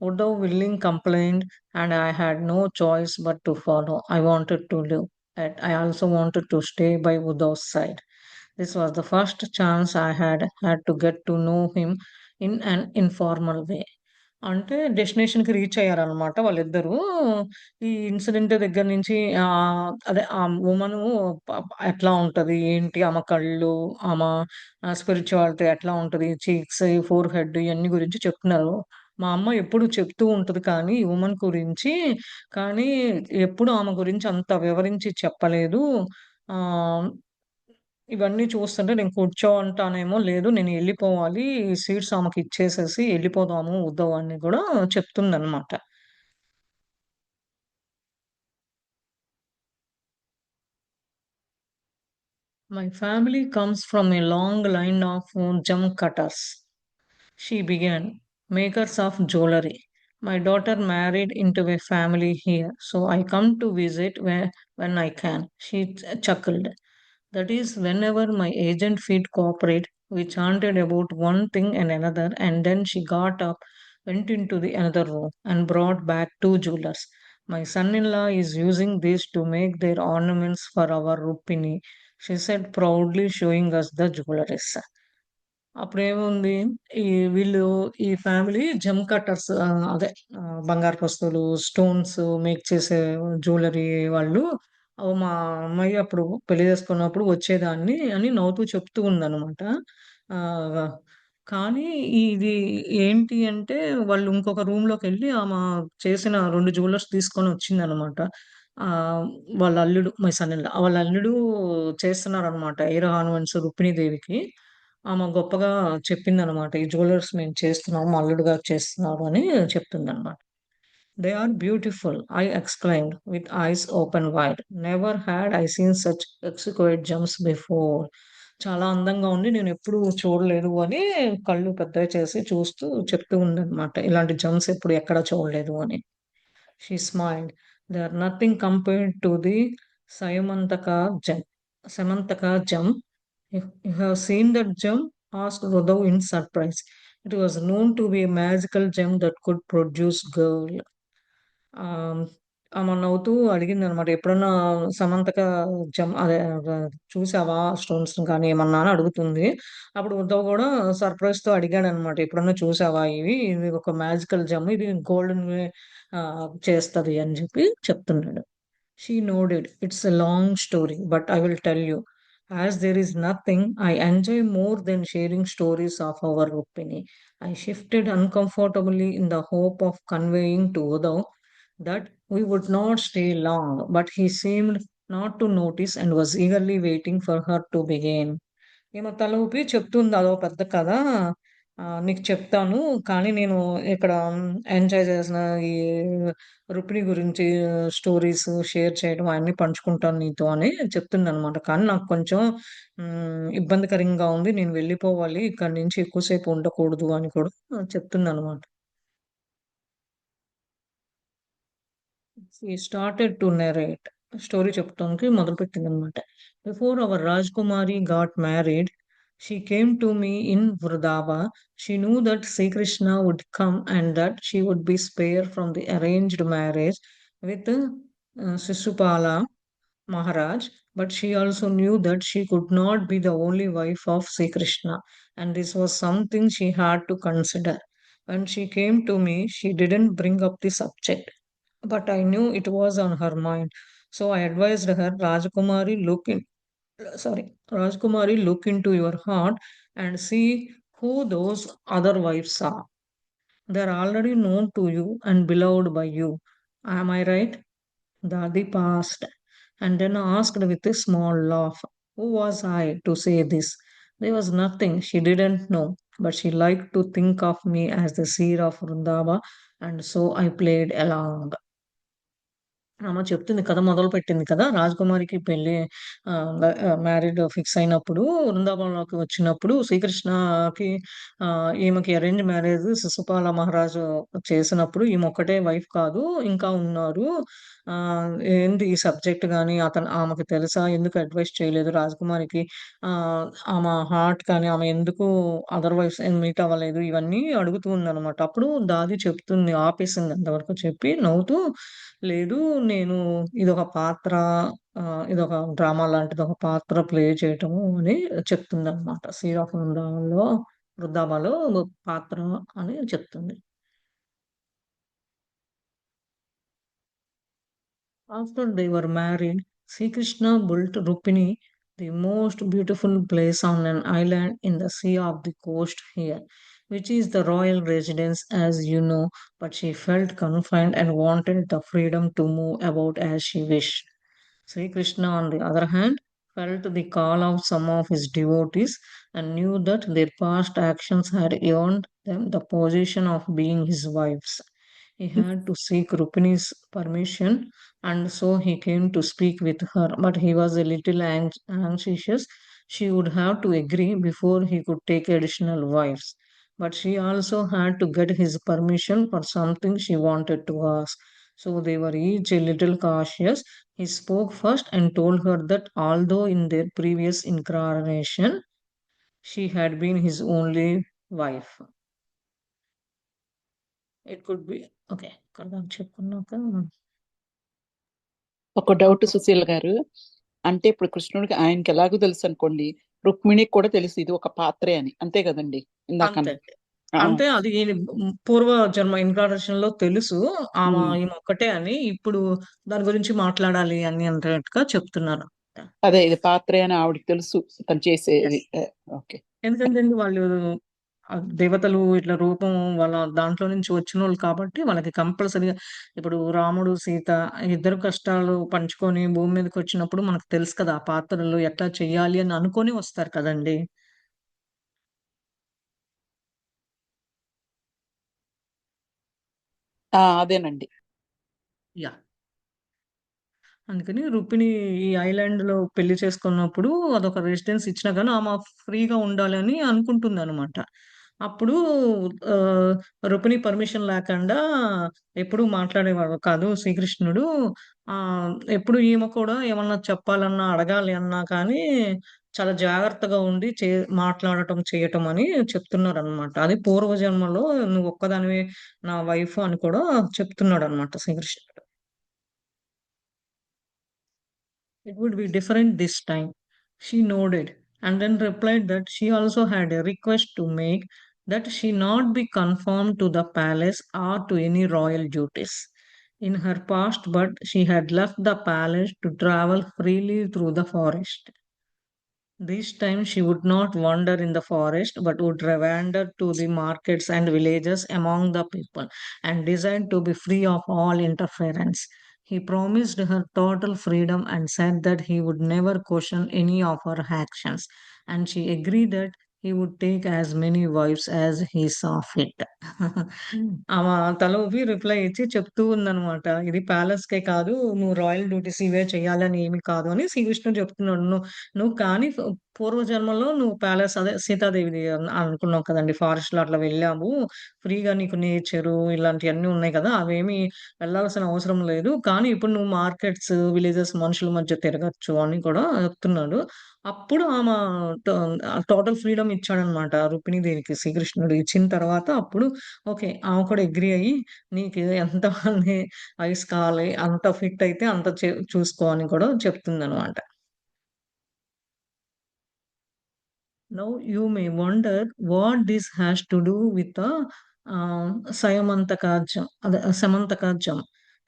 Udo willing complained, and I had no choice but to follow. I wanted to live, yet I also wanted to stay by Udo's side. This was the first chance I had had to get to know him in an informal way. అంటే డెస్టినేషన్‌కి reach అయ్యారనమాట వాళ్ళిద్దరూ. ఈ incident దగ్గర నుంచి అదే ఆ వుమను ఎట్లా ఉంటది? ఏంటి? ఆమె కళ్ళు, ఆమె స్పిరిచువాలిటీ ఎట్లా ఉంటది? చీక్స్, ఫోర్ హెడ్ ఇయన్నీ గురించి చెప్తున్నారు. మా అమ్మ ఎప్పుడు చెప్తూ ఉంటది కానీ ఈ వుమన్ గురించి. కానీ ఎప్పుడు ఆమె గురించి అంత వివరించి చెప్పలేదు. ఆహ్, ఇవన్నీ చూస్తుంటే నేను కూర్చోంటానేమో, లేదు నేను ఎళ్ళిపోవాలి. ఈ సీట్స్ ఆమెకిచ్చేసేసి ఎళ్ళిపోదాము ఉద్ధవ్ అని గూడా చెప్తుందనమాట. My family comes from a long line of jam cutters. She began, makers of jewelry. My daughter married into a family here, so I come to visit when I can. She chuckled. That is, whenever my agent feet cooperate, we chanted about one thing and another, and then she got up, went into the another room, and brought back two jewelers. My son-in-law is using these to make their ornaments for our Rupini, she said proudly, showing us the jewelries. అప్పుడేముంది, ఈ వీళ్ళు ఈ family gem cutters అదే బంగారపు వస్తువులు, stones make చేసే jewellery వాళ్ళు. మా అమ్మాయి అప్పుడు పెళ్లి చేసుకున్నప్పుడు వచ్చేదాన్ని అని నవ్వుతూ చెప్తూ ఉందనమాట. ఆహ్, కానీ ఇది ఏంటి అంటే వాళ్ళు ఇంకొక రూమ్‌లోకెళ్ళి చేసిన 2 జ్యువెల్లర్స్ తీసుకొనొచ్చిందనమాట. ఆహ్, వాళ్ళ అల్లుడు మై సన్ ఇన్ లా వాళ్ళ అల్లుడు చేస్తున్నారనమాట ఎయిర్ ఆర్నమెంట్స్ రుక్మిణీదేవికి. ఆమె గొప్పగా చెప్పిందనమాట. ఈ జ్యువెల్లర్స్ మేము చేస్తున్నాము. మా అల్లుడు గారు చేస్తున్నారు అని చెప్తుందనమాట. "They are beautiful," I exclaimed with eyes open wide. "Never had I seen such exquisite gems before." చాలా అందంగా ఉంది. నేనెప్పుడూ చూడలేదు అని కళ్ళు పెద్దవి చేసి చూస్తూ చెప్తూ ఉందనమాట. ఇలాంటి జెమ్స్ ఎప్పుడు ఎక్కడ చూడలేదు అని. She smiled. "They are nothing compared to the Samantaka gem. Samantaka gem. If you have seen that gem?" asked Rodolphe in surprise. It was known to be a magical gem that could produce gold. ఆహ్, ఆమె నవ్వుతూ అడిగిందనమాట. "ఎప్పుడన్నా సమంతక అదే చూసావా స్టోన్స్‌ని గాని ఏమన్నా" అని అడుగుతుంది. అప్పుడు ఉద్ధవ్ గూడా సర్ప్రైజ్‌తో అడిగాడనమాట. "ఎప్పుడన్నా చూసావా ఇవి? ఇది ఒక మ్యాజికల్ జెమ్. ఇది గోల్డెన్‌వి చేస్తది" అని చెప్పి చెప్తున్నాడు. She nodded. "It's a long story, but I will tell you. As there is nothing I enjoy more than sharing stories of our Rukmini. I shifted uncomfortably in the hope of conveying to Uddhav that we would not stay long, but he seemed not to notice and was eagerly waiting for her to begin. ఈమె తల ఊపి చెప్తుంది అదో పెద్ద కథ. నీకు చెప్తాను. కానీ నేను ఇక్కడ ఎంజాయ్ చేసిన ఈ రుక్మిణి గురించి స్టోరీస్ షేర్ చేయడం అయన్నీ పంచుకుంటాను నీతో అని చెప్తుందనమాట. కానీ నాకు కొంచెం ఇబ్బందికరంగా ఉంది. నేను వెళ్ళిపోవాలి. ఇక్కడి నుంచి ఎక్కువ సేపు ఉండకూడదు అని కూడా చెప్తుందనమాట. He started to narrate. Story చెప్పడానికి మొదలుపెట్టిందనమాట. Before our Rajkumari got married, she came to me in Vrindavan. She knew that Sri Krishna would come and that she would be spared from the arranged marriage with Sisupala Maharaj, but she also knew that she could not be the only wife of Sri Krishna, and this was something she had to consider. When she came to me, she didn't bring up the subject, but I knew it was on her mind. So I advised her, Rajkumari, look into your heart and see who those other wives are. They are already known to you and beloved by you. Am I right? Dadi paused and then asked with a small laugh, who was I to say this? There was nothing she didn't know, but she liked to think of me as the seer of Vrindava, and so I played along. ఆమె చెప్తుంది కథ మొదలుపెట్టింది కదా! రాజకుమారికి పెళ్లి married fix అయినప్పుడు వృందావనంలోకి వచ్చినప్పుడు శ్రీకృష్ణకి ఈమెకి arrange marriage Shishupala మహారాజు చేసినప్పుడు ఈమె ఒక్కటే వైఫ్ కాదు ఇంకా ఉన్నారు. ఏంటి ఈ సబ్జెక్ట్ గాని ఆమెకి తెలుసా? ఎందుకు అడ్వైస్ చేయలేదు రాజకుమారికి? ఆమె హార్ట్ కానీ ఆమె ఎందుకు అదర్ వైఫ్స్ మీట్ అవ్వలేదు? ఇవన్నీ అడుగుతూ ఉందనమాట. అప్పుడు దాది చెప్తుంది ఆపేసింది అంతవరకు చెప్పి నవ్వుతూ లేదు. నేను ఇదొక పాత్ర ఇదొక డ్రామా లాంటిది ఒక పాత్ర ప్లే చేయటము అని చెప్తుందనమాట. 'సీర్ ఆఫ్ వృందావన'లో పాత్ర అని చెప్తుంది. After they were married, Sri Krishna built Rupini, the most beautiful place on an island in the sea of the coast here, which is the royal residence, as you know. But she felt confined and wanted the freedom to move about as she wished. Sri Krishna, on the other hand, felt the call of some of his devotees and knew that their past actions had earned them the position of being his wives. He had to seek Rukmini's permission, and so he came to speak with her. But he was a little anxious. She would have to agree before he could take additional wives. But she also had to get his permission for something she wanted to ask. So they were each a little cautious. He spoke first and told her that although in their previous incarnation she had been his only wife. It could be okay. చెప్పుకున్నాక ఒక doubt Sushil గారు, అంటే ఇప్పుడు కృష్ణుడికి ఆయనకి ఎలాగో తెలుసు అనుకోండి, రుక్మిణికి కూడా తెలుసు ఇది ఒక పాత్రే అని, అంతే కదండి? ఇందాక అంటే అది పూర్వ జన్మ ఇన్కార్నేషన్ లో తెలుసు ఈమె ఒక్కటే అని. ఇప్పుడు దాని గురించి మాట్లాడాలి అని అన్నట్టుగా చెప్తున్నారు. అదే ఇది పాత్రే అని ఆవిడకి తెలుసు తను చేసేది. ఓకే. ఎందుకంటే వాళ్ళు దేవతలు ఇట్లా రూపం వాళ్ళ దాంట్లో నుంచి వచ్చిన వాళ్ళు కాబట్టి వాళ్ళకి కంపల్సరీగా ఇప్పుడు రాముడు సీత ఇద్దరు కష్టాలు పంచుకొని భూమి మీదకి వచ్చినప్పుడు మనకు తెలుసు కదా ఆ పాత్రలు ఎట్లా చెయ్యాలి అని అనుకొని వస్తారు కదండి. అదేనండి. యా అందుకని రుక్మిణి ఈ ఐలాండ్ లో పెళ్లి చేసుకున్నప్పుడు అదొక రెసిడెన్స్ ఇచ్చినా కానీ ఆమె ఫ్రీగా ఉండాలి అని అనుకుంటుంది అనమాట. అప్పుడు రుక్మిణి పర్మిషన్ లేకుండా ఎప్పుడు మాట్లాడేవాడు కాదు శ్రీకృష్ణుడు. ఎప్పుడు ఈమె కూడా ఏమన్నా చెప్పాలన్నా అడగాలి అన్నా కానీ చాలా జాగ్రత్తగా ఉండి మాట్లాడటం చేయటం అని చెప్తున్నారు అనమాట. అది పూర్వజన్మలో నువ్వు ఒక్కదానివే నా వైఫ్ అని కూడా చెప్తున్నాడు అనమాట శ్రీకృష్ణుడు. It would be different this time. She nodded and then replied that she also had a request to make, that she not be conformed to the palace or to any royal duties in her past, but she had left the palace to travel freely through the forest. This time she would not wander in the forest, but would wander to the markets and villages among the people, and desired to be free of all interference. He promised her total freedom and said that he would never question any of her actions, and she agreed that he would take as many wives as he saw fit. ఆమె తల ఊపి reply ఇచ్చి చెప్తూ ఉందనమాట. ఇది ప్యాలెస్‌కే కాదు, నువ్వు royal duties ఇవే చేయాలని ఏమి కాదు అని శ్రీకృష్ణుడు చెప్తున్నాడు. నువ్వు కానీ పూర్వజన్మలో నువ్వు ప్యాలెస్ అదే సీతాదేవిది అనుకున్నావు కదండీ! ఫారెస్ట్‌లో అట్లా వెళ్ళావు. ఫ్రీగా నీకు నేచరు ఇలాంటియన్నీ ఉన్నాయి కదా! అవేమి వెళ్ళాల్సిన అవసరం లేదు. కానీ ఇప్పుడు నువ్వు మార్కెట్స్, విలేజెస్ మనుషుల మధ్య తిరగొచ్చు అని కూడా చెప్తున్నాడు. అప్పుడు టోటల్ ఫ్రీడమ్ ఇచ్చాడనమాట రుక్మిణీదేవికి శ్రీకృష్ణుడు. ఇచ్చిన తర్వాత అప్పుడు ఓకే. ఆమె కూడా అగ్రీ అయ్యి నీకు ఎంతమంది వైఫ్స్ కావాలి అంత ఫిట్ అయితే అంత చూసుకో అని కూడా చెప్తుందనమాట. Now you may wonder what this has to do with the Samantakajam.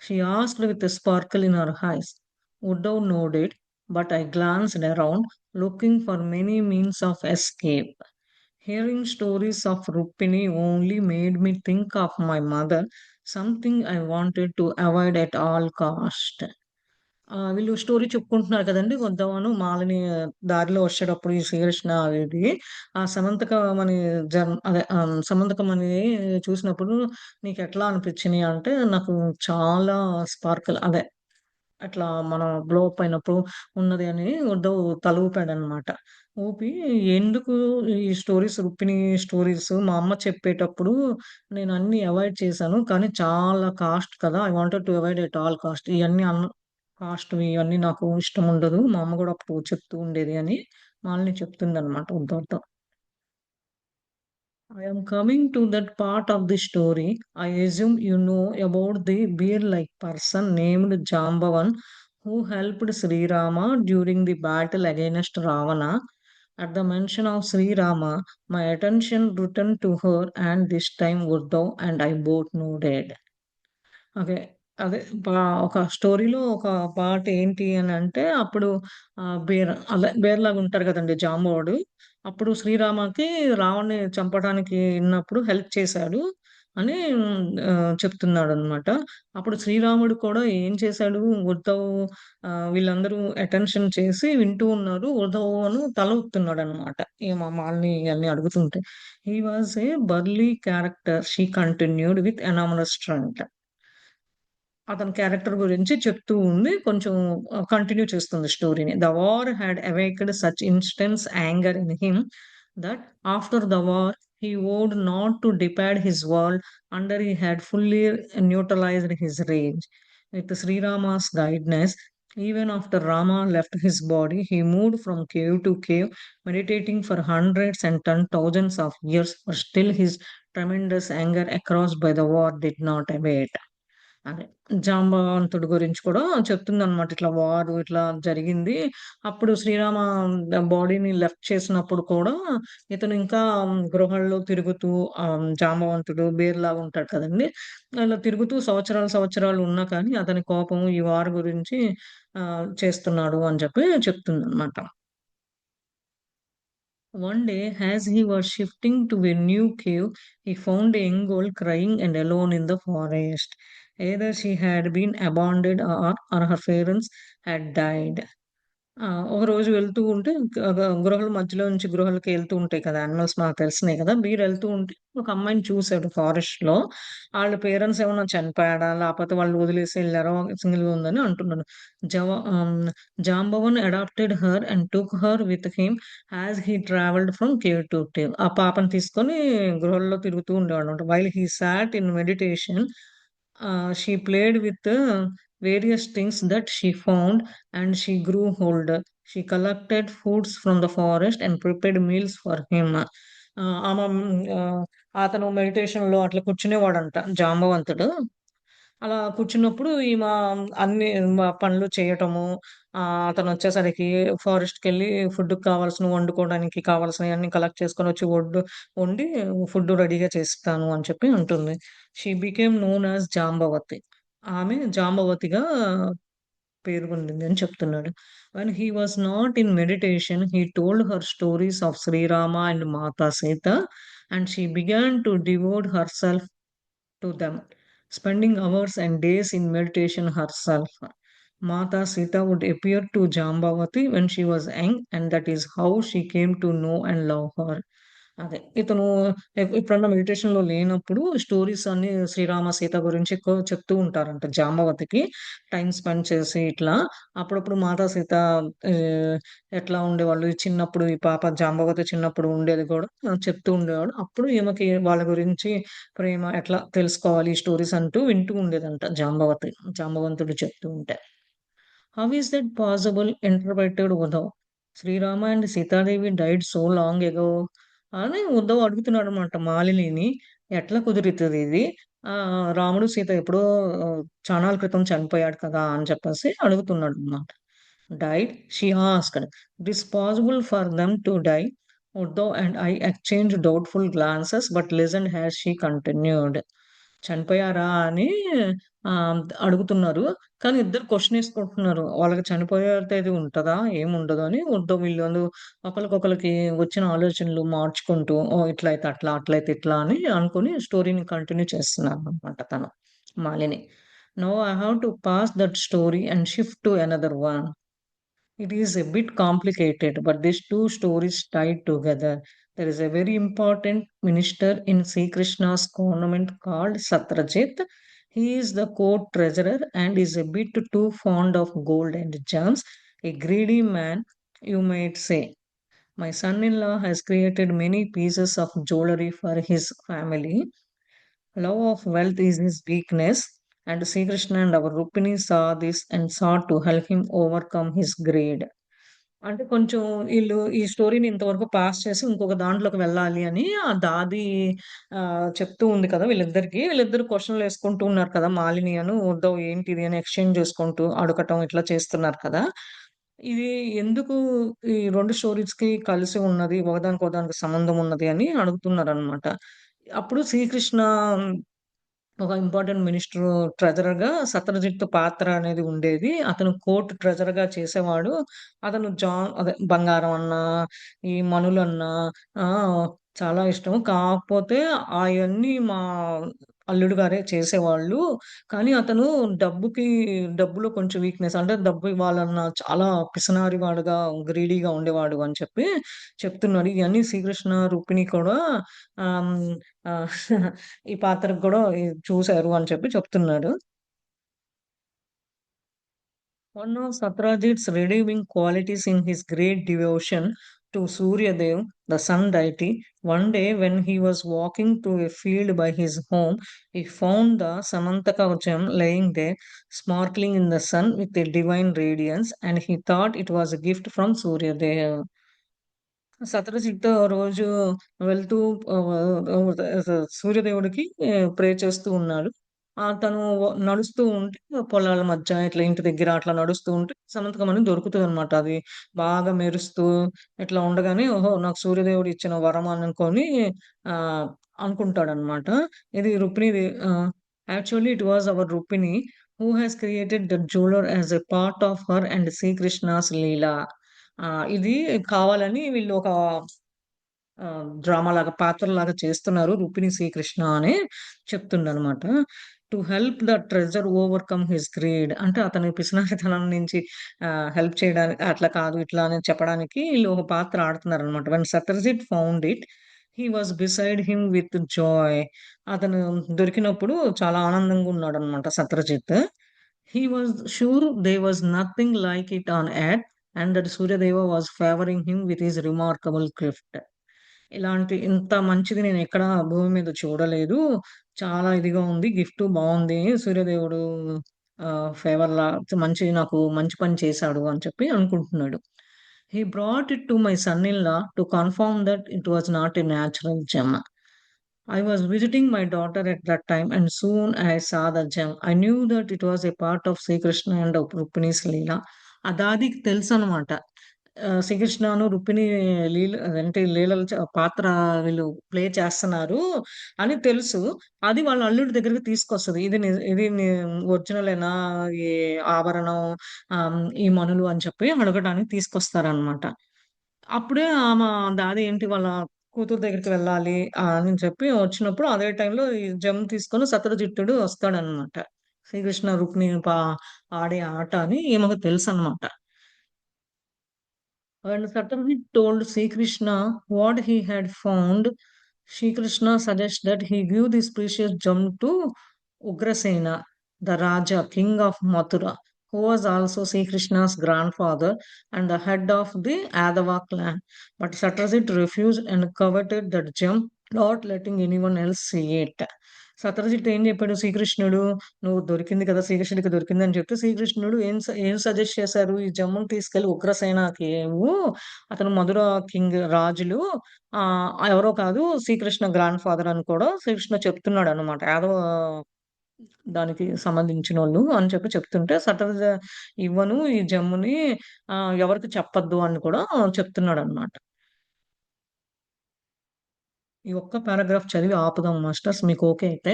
She asked with a sparkle in her eyes. Uddhav nodded, but I glanced around, looking for many means of escape. Hearing stories of Rukmini only made me think of my mother, something I wanted to avoid at all cost. వీళ్ళు story చెప్పుకుంటున్నారు కదండీ! వృందావనం మాలని దారిలో వచ్చేటప్పుడు ఈ శ్రీకృష్ణ ఇది సమంతకమణి సమంతకమణి చూసినప్పుడు నీకెట్లా అనిపించినియి అంటే, నాకు చాలా స్పార్కిల్ అదే అట్లా మనం గ్లో అప్ అయినప్పుడు ఉన్నది అని ఉద్ధవ్ తల ఊపాడనమాట. ఊపి ఎందుకు ఈ స్టోరీస్ రుక్మిణి స్టోరీస్ మా అమ్మ చెప్పేటప్పుడు నేను అన్నీ అవాయిడ్ చేశాను. కానీ చాలా కాస్ట్ కదా! I wanted to avoid at all cost. ఇయన్నీ కాస్ట్‌వి ఇవన్నీ నాకు ఇష్టముండదు. మా అమ్మ గూడా అప్పుడు చెప్తూ ఉండేది అని Malini చెప్తుందనమాట ఉద్ధవ్‌తో. I am coming to that part of the story. I assume you know about the bear-like person named Jambavan who helped Sri Rama during the battle against Ravana. At the mention of Sri Rama, my attention returned to her, and this time Uddhav and I both nodded. Okay. అదే ఒక స్టోరీలో ఒక part ఏంటి అనంటే, అప్పుడు బేర్‌లాగా ఉంటారు గదండీ జాంబవాడు. అప్పుడు శ్రీరామకి రావణ్‌ని చంపడానికి ఎళ్ళినప్పుడు హెల్ప్ చేశాడు అని చెప్తున్నాడనమాట. అప్పుడు శ్రీరాముడు కూడా ఏం చేశాడు, ఉద్ధవ్ వీళ్ళందరూ అటెన్షన్ చేసి వింటూ ఉన్నారు. ఉద్ధవ్ తల ఊపుతున్నాడనమాట. మాలిని ఇయన్నీ అడుగుతుంటే. He was a burly character she continued with enormous strength. అతని క్యారెక్టర్ గురించి చెప్తూ ఉంది. కొంచెం కంటిన్యూ చేస్తుంది స్టోరీని. The war had awakened such intense anger in him that after the war he vowed not to depart his world until he had fully neutralized his rage. With Sri Rama's guidance, even after Rama left his body, he moved from cave to cave, meditating for hundreds and thousands of years, but still his tremendous anger aroused by the war did not abate. అదే. జాంబవంతుడి గురించి కూడా చెప్తుందనమాట. ఇట్లా వారు ఇట్లా జరిగింది. అప్పుడు శ్రీరామ బాడీని left చేసినప్పుడు కూడా ఇతను ఇంకా గృహాల్లో తిరుగుతూ జాంబవంతుడు బేర్‌లాగా ఉంటాడు కదండీ! అలా తిరుగుతూ సంవత్సరాలు, సంవత్సరాలు ఉన్నా కానీ అతని కోపం ఈ వార్ గురించి చేస్తున్నాడు అని చెప్పి చెప్తుందనమాట. One day, as he was shifting to a new cave, he found a young girl crying and alone in the forest. Either she had been abandoned or her parents had died. ఒకరోజు వెళ్తూ ఉంటే గృహాల మధ్యలో నుంచి గృహాలకి ఎళ్తూ ఉంటాయి కదా! Animals మనకు తెలిసినయి కదా! బీరెళ్తూ ఉంటే ఒక అమ్మాయిని చూసాడు ఫారెస్ట్‌లో. ఆళ్ళ పేరెంట్స్ ఏమన్నా చనిపోయాడా? లేపోతే వాళ్ళు వదిలేసి ఎళ్లారా? సింగిల్‌గా ఉందని అంటున్నాడు. Jambavan adopted her and took her with him as he travelled from cave to cave. ఆ పాపని తీసుకొని గృహాల్లో తిరుగుతూ ఉండేవాడనమాట. While he sat in meditation she played with various things that she found and she grew older. She collected foods from the forest and prepared meals for him. ఆమె అతను మెడిటేషన్‌లో అట్లా కూర్చునేవాడంట జాంబవంతుడు. అలా కూర్చున్నప్పుడు అన్ని పనులు చేయటము, అతనొచ్చేసరికి ఫారెస్ట్‌కెళ్ళి ఫుడ్‌కి కావాల్సినవి వండుకోవడానికి కావాల్సినయన్నీ కలెక్ట్ చేసుకొనొచ్చి వండి ఫుడ్ రెడీగా చేస్తాను అని చెప్పి అంటుంది. She became known as Jambavati. ఆమె జాంబవతిగా పేర్కొంది అని చెప్తున్నాడు. When he was not in meditation he told her stories of Shri Rama and Mata Sita and she began to devote herself to them, spending hours and days in meditation herself. Mata Sita would appear to Jambavati when she was young, and that is how she came to know and love her. అదే ఇతను ఎప్పుడన్నా meditation లో లేనప్పుడు stories అన్ని శ్రీరామ సీత గురించి ఎక్కువ చెప్తూ ఉంటారంట జాంబవతికి టైం స్పెండ్ చేసి ఇట్లా అప్పుడప్పుడు మాతా సీత ఆ, ఎట్లా ఉండేవాళ్ళు ఈ చిన్నప్పుడు ఈ పాప జాంబవతి చిన్నప్పుడు ఉండేది కూడా చెప్తూ ఉండేవాడు అప్పుడు ఈమెకి వాళ్ళ గురించి ప్రేమ ఎట్లా తెలుసుకోవాలి ఈ స్టోరీస్ అంటూ వింటూ ఉండేదంట జాంబవంతుడు చెప్తూ ఉంటే. How is that possible interpreted Uddhav? Srirama and Sitadevi died so long ago అని ఉద్ధవ్ అడుగుతున్నాడు అనమాట మాలినిని. ఎట్లా కుదురుతుంది ఇది? రాముడు సీత ఎప్పుడో చానాల క్రితం చనిపోయాడు కదా అని చెప్పేసి అడుగుతున్నాడు అనమాట. Died she asked. It is possible for them to die. Uddhav and I exchange doubtful glances but listen has she continued. చనిపోయారా అని అడుగుతున్నారు. కానీ ఇద్దరు క్వెషన్ ఏసుకుంటున్నారు. వాళ్ళకి చనిపోయేది ఉంటదా? ఏముండదు అని వీళ్ళు ఒకళ్ళకొకళ్ళకి వచ్చిన ఆలోచనలు మార్చుకుంటూ, ఓహ్! ఇట్లయితే అట్లా, అట్లయితే ఇట్లా అని అనుకుని స్టోరీని కంటిన్యూ చేస్తున్నారనమాట తను Malini. Now I have to pass that story and shift to another one. It is a bit complicated, but these two stories tied together. There is a very important minister in Sri Krishna's government called Satrajit. He is the court treasurer and is a bit too fond of gold and gems. A greedy man, you might say. My son in law has created many pieces of jewelry for his family. Love of wealth is his weakness, and Sri Krishna and our Rukmini saw this and sought to help him overcome his greed. అంటే కొంచెం ఈళ్ళు ఈ స్టోరీని ఇంతవరకు pass చేసి ఇంకొక దాంట్లోకి వెళ్ళాలి అని ఆ దాది చెప్తూ ఉంది కదా వీళ్ళిద్దరికి. వీళ్ళిద్దరు క్వెషన్‌లేసుకుంటూ ఉన్నారు కదా! మాలిని ఉద్ధవ్ ఏంటిది అని ఎక్స్‌చేంజ్ చేసుకుంటూ అడగటం ఇట్లా చేస్తున్నారు కదా! ఇది ఎందుకు ఈ 2 స్టోరీస్‌కి కలిసి ఉన్నది, ఒకదానికొకదానికి సంబంధం ఉన్నది అని అడుగుతున్నారనమాట. అప్పుడు శ్రీకృష్ణ ఒక ఇంపార్టెంట్ మినిస్టర్ ట్రెజరర్‌గా సత్రజిత్ పాత్ర అనేది ఉండేది. అతను కోర్ట్ ట్రెజరర్‌గా చేసేవాడు. అతను అదే బంగారం అన్నా, ఈ మణులన్నా చాలా ఇష్టం. కాకపోతే అయన్నీ మా అల్లుడు గారే చేసేవాళ్ళు. కానీ అతను డబ్బులో కొంచెం వీక్‌నెస్ అంటే డబ్బు ఇవ్వాలన్న చాలా పిసినారివాడుగా, గ్రీడీగా ఉండేవాడు అని చెప్పి చెప్తున్నాడు. ఇయన్నీ శ్రీకృష్ణ, రుక్మిణి కూడా ఆహ్, ఆహ్, ఈ పాత్రకు గూడా చూసారు అని చెప్పి చెప్తున్నాడు. One of Satyajit's redeeming qualities in his great devotion to Surya Dev, the sun deity, one day when he was walking through a field by his home, he found the Samantaka gem lying there, sparkling in the sun with a divine radiance, and he thought it was a gift from Surya Dev. Satrajit రోజు వెళ్తూ సూర్యదేవుడికి ప్రే చేస్తూ ఉన్నాడు. తను నడుస్తూ ఉంటే పొలాల మధ్య ఇట్లా ఇంటి దగ్గర అట్లా నడుస్తూ ఉంటే సమంతకం అనేది దొరుకుతదనమాట. అది బాగా మెరుస్తూ ఇట్లా ఉండగానే ఓహో! నాకు సూర్యదేవుడు ఇచ్చిన వరం అనుకోని ఆహ్, అనుకుంటాడనమాట. ఇది రుక్మిణిది actually it was our Rukmini who has created that jeweller as a part of her and Srikrishna's leela. ఇది కావాలని వీళ్ళు ఒక డ్రామాలాగా పాత్రలాగా చేస్తున్నారు 'రుక్మిణి శ్రీకృష్ణ' అని చెప్తుండనమాట. To help the treasure overcome his greed అంటే అతని పిసినారితనం నుంచి హెల్ప్ చేయడానికి అట్లా కాదు, ఇట్లా అని చెప్పడానికి ఈళ్ళు ఒక పాత్ర ఆడుతున్నారనమాట. When Satyajit found it, he was beside him with joy. అతను దొరికినప్పుడు చాలా ఆనందంగా ఉన్నాడనమాట Satrajit. He was sure there was nothing like it on earth and that Suryadeva was favoring him with his remarkable gift. ఇంత మంచిది నేనెక్కడా భూమి మీద చూడలేదు. చాలా ఇదిగా ఉంది. గిఫ్టు బావుంది. సూర్యదేవుడు ఫేవర్‌లా నాకు మంచి పని చేశాడు అని చెప్పి అనుకుంటున్నాడు. He brought it to my son-in-law to confirm that it was not a natural gem. I was visiting my daughter at that time and soon I saw the gem. I knew that it was a part of Sri Krishna and of Rukmini's Leela. ఆ దాదికి తెలుసనమాట. శ్రీకృష్ణను, రుక్మిణి అంటే లీలలు పాత్ర వీళ్ళు play చేస్తున్నారు అని తెలుసు. అది వాళ్ళ అల్లుడి దగ్గరికి తీసుకొస్తది. ఇది ఒరిజినలేనా ఈ ఆభరణం, ఈ మణులు అని చెప్పి అడగడానికి తీసుకొస్తారనమాట. అప్పుడే అదేంటి వాళ్ళ కూతురు దగ్గరికి వెళ్ళాలి అని చెప్పి వచ్చినప్పుడు అదే టైంలో ఈ జెమ్ తీసుకొని శత్రుజిత్తుడు వస్తాడనమాట. శ్రీకృష్ణ రుక్మిణి ఆడే ఆట అని ఈమెకు తెలుసనమాట. When Satyajit told Sri Krishna what he had found, Sri Krishna suggests that he give this precious gem to Ugrasena, the Raja, king of Mathura, who was also Sri Krishna's grandfather and the head of the Adava clan. But Satyajit refused and coveted that gem, not letting anyone else see it. Satrajit ఏం చెప్పాడు శ్రీకృష్ణుడు, నువ్వు దొరికింది కదా, శ్రీకృష్ణుడికి దొరికింది అని చెప్తే శ్రీకృష్ణుడు ఏం సజెస్ట్ చేశారు, ఈ జమ్మును తీసుకెళ్లి ఉగ్రసేనకి ఇవ్వు, అతను మధుర కింగ్ రాజులు ఆ ఎవరో కాదు శ్రీకృష్ణ గ్రాండ్ ఫాదర్ అని కూడా శ్రీకృష్ణ చెప్తున్నాడు అనమాట. యాదవ దానికి సంబంధించిన వాళ్ళు అని చెప్పి చెప్తుంటే సటర్జ ఇవ్వను ఈ జమ్ముని, ఎవరికి చెప్పొద్దు అని కూడా చెప్తున్నాడు అనమాట. ఈ ఒక్క పారాగ్రాఫ్ చదివి ఆపుదాం మాస్టర్స్, మీకు ఓకే అయితే.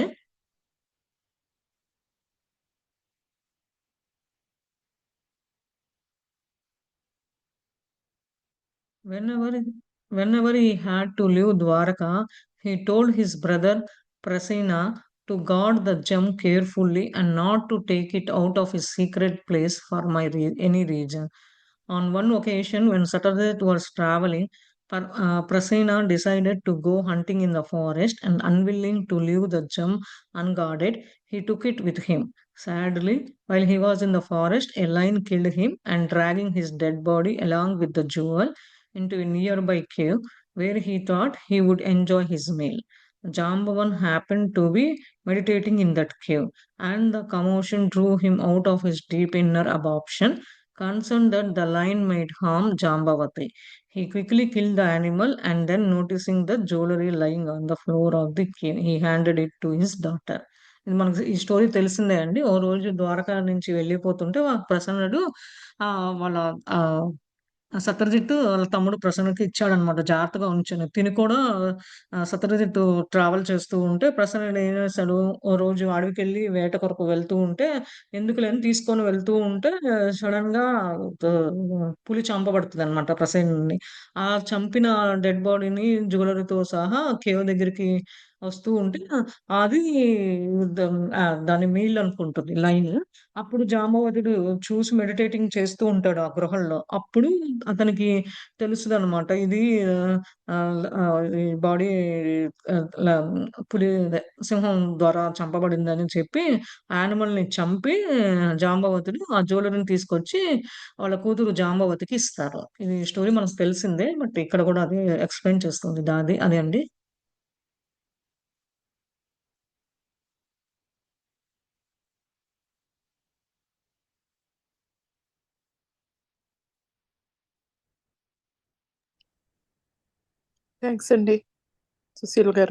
Whenever, whenever he had to leave Dwaraka, he told his brother Prasena to guard the gem carefully and not to take it out of his secret place for any reason. On one occasion, when Satyajit was traveling, Prasena decided to go hunting in the forest and, unwilling to leave the gem unguarded, he took it with him. Sadly, while he was in the forest, a lion killed him and, dragging his dead body along with the jewel into a nearby cave where he thought he would enjoy his meal. Jambavan happened to be meditating in that cave, and the commotion drew him out of his deep inner absorption, concerned that the lion might harm Jambavati. He quickly killed the animal and then, noticing the jewelry lying on the floor of the cave, he handed it to his daughter. ఇది మనకు ఈ story తెలిసిందే అండి. ఓ రోజు ద్వారకా నుంచి వెళ్ళిపోతుంటే ప్రసన్నుడు వాళ్ళ ఆ సత్రజిత్తు వాళ్ళ తమ్ముడు ప్రసన్నకి ఇచ్చాడనమాట. జాగ్రత్తగా ఉంచని. తిను కూడా సత్రజిత్తు ట్రావెల్ చేస్తూ ఉంటే ప్రసన్నుడు ఏం చేశాడు, ఓ రోజు అడవికెళ్ళి వేట కొరకు వెళ్తూ ఉంటే, ఎందుకులే అని తీసుకొని వెళ్తూ ఉంటే సడెన్‌గా పులి చంపబడుతదనమాట ప్రసన్నుడిని. ఆ చంపిన డెడ్ బాడీని జ్యువెలరీతో సహా కేవ్ దగ్గరికి వస్తూ ఉంటే అది ద దాని మీల్ అనుకుంటుంది లైన్. అప్పుడు జాంబవతుడు చూసి మెడిటేటింగ్ చేస్తూ ఉంటాడు ఆ గృహల్లో. అప్పుడు అతనికి తెలుస్తదనమాట. ఇది ఈ బాడీ ల పులి అదే సింహం ద్వారా చంపబడిందని చెప్పి యానిమల్‌ని చంపి జాంబవతుడు ఆ జ్యువెలరీని తీసుకొచ్చి వాళ్ళ కూతురు జాంబవతికి ఇస్తారు. ఇది స్టోరీ మనకు తెలిసిందే. బట్ ఇక్కడ కూడా అదే ఎక్స్‌ప్లెయిన్ చేస్తుంది. అదే అండి. థ్యాంక్స్ అండి సుశీల్ గారు.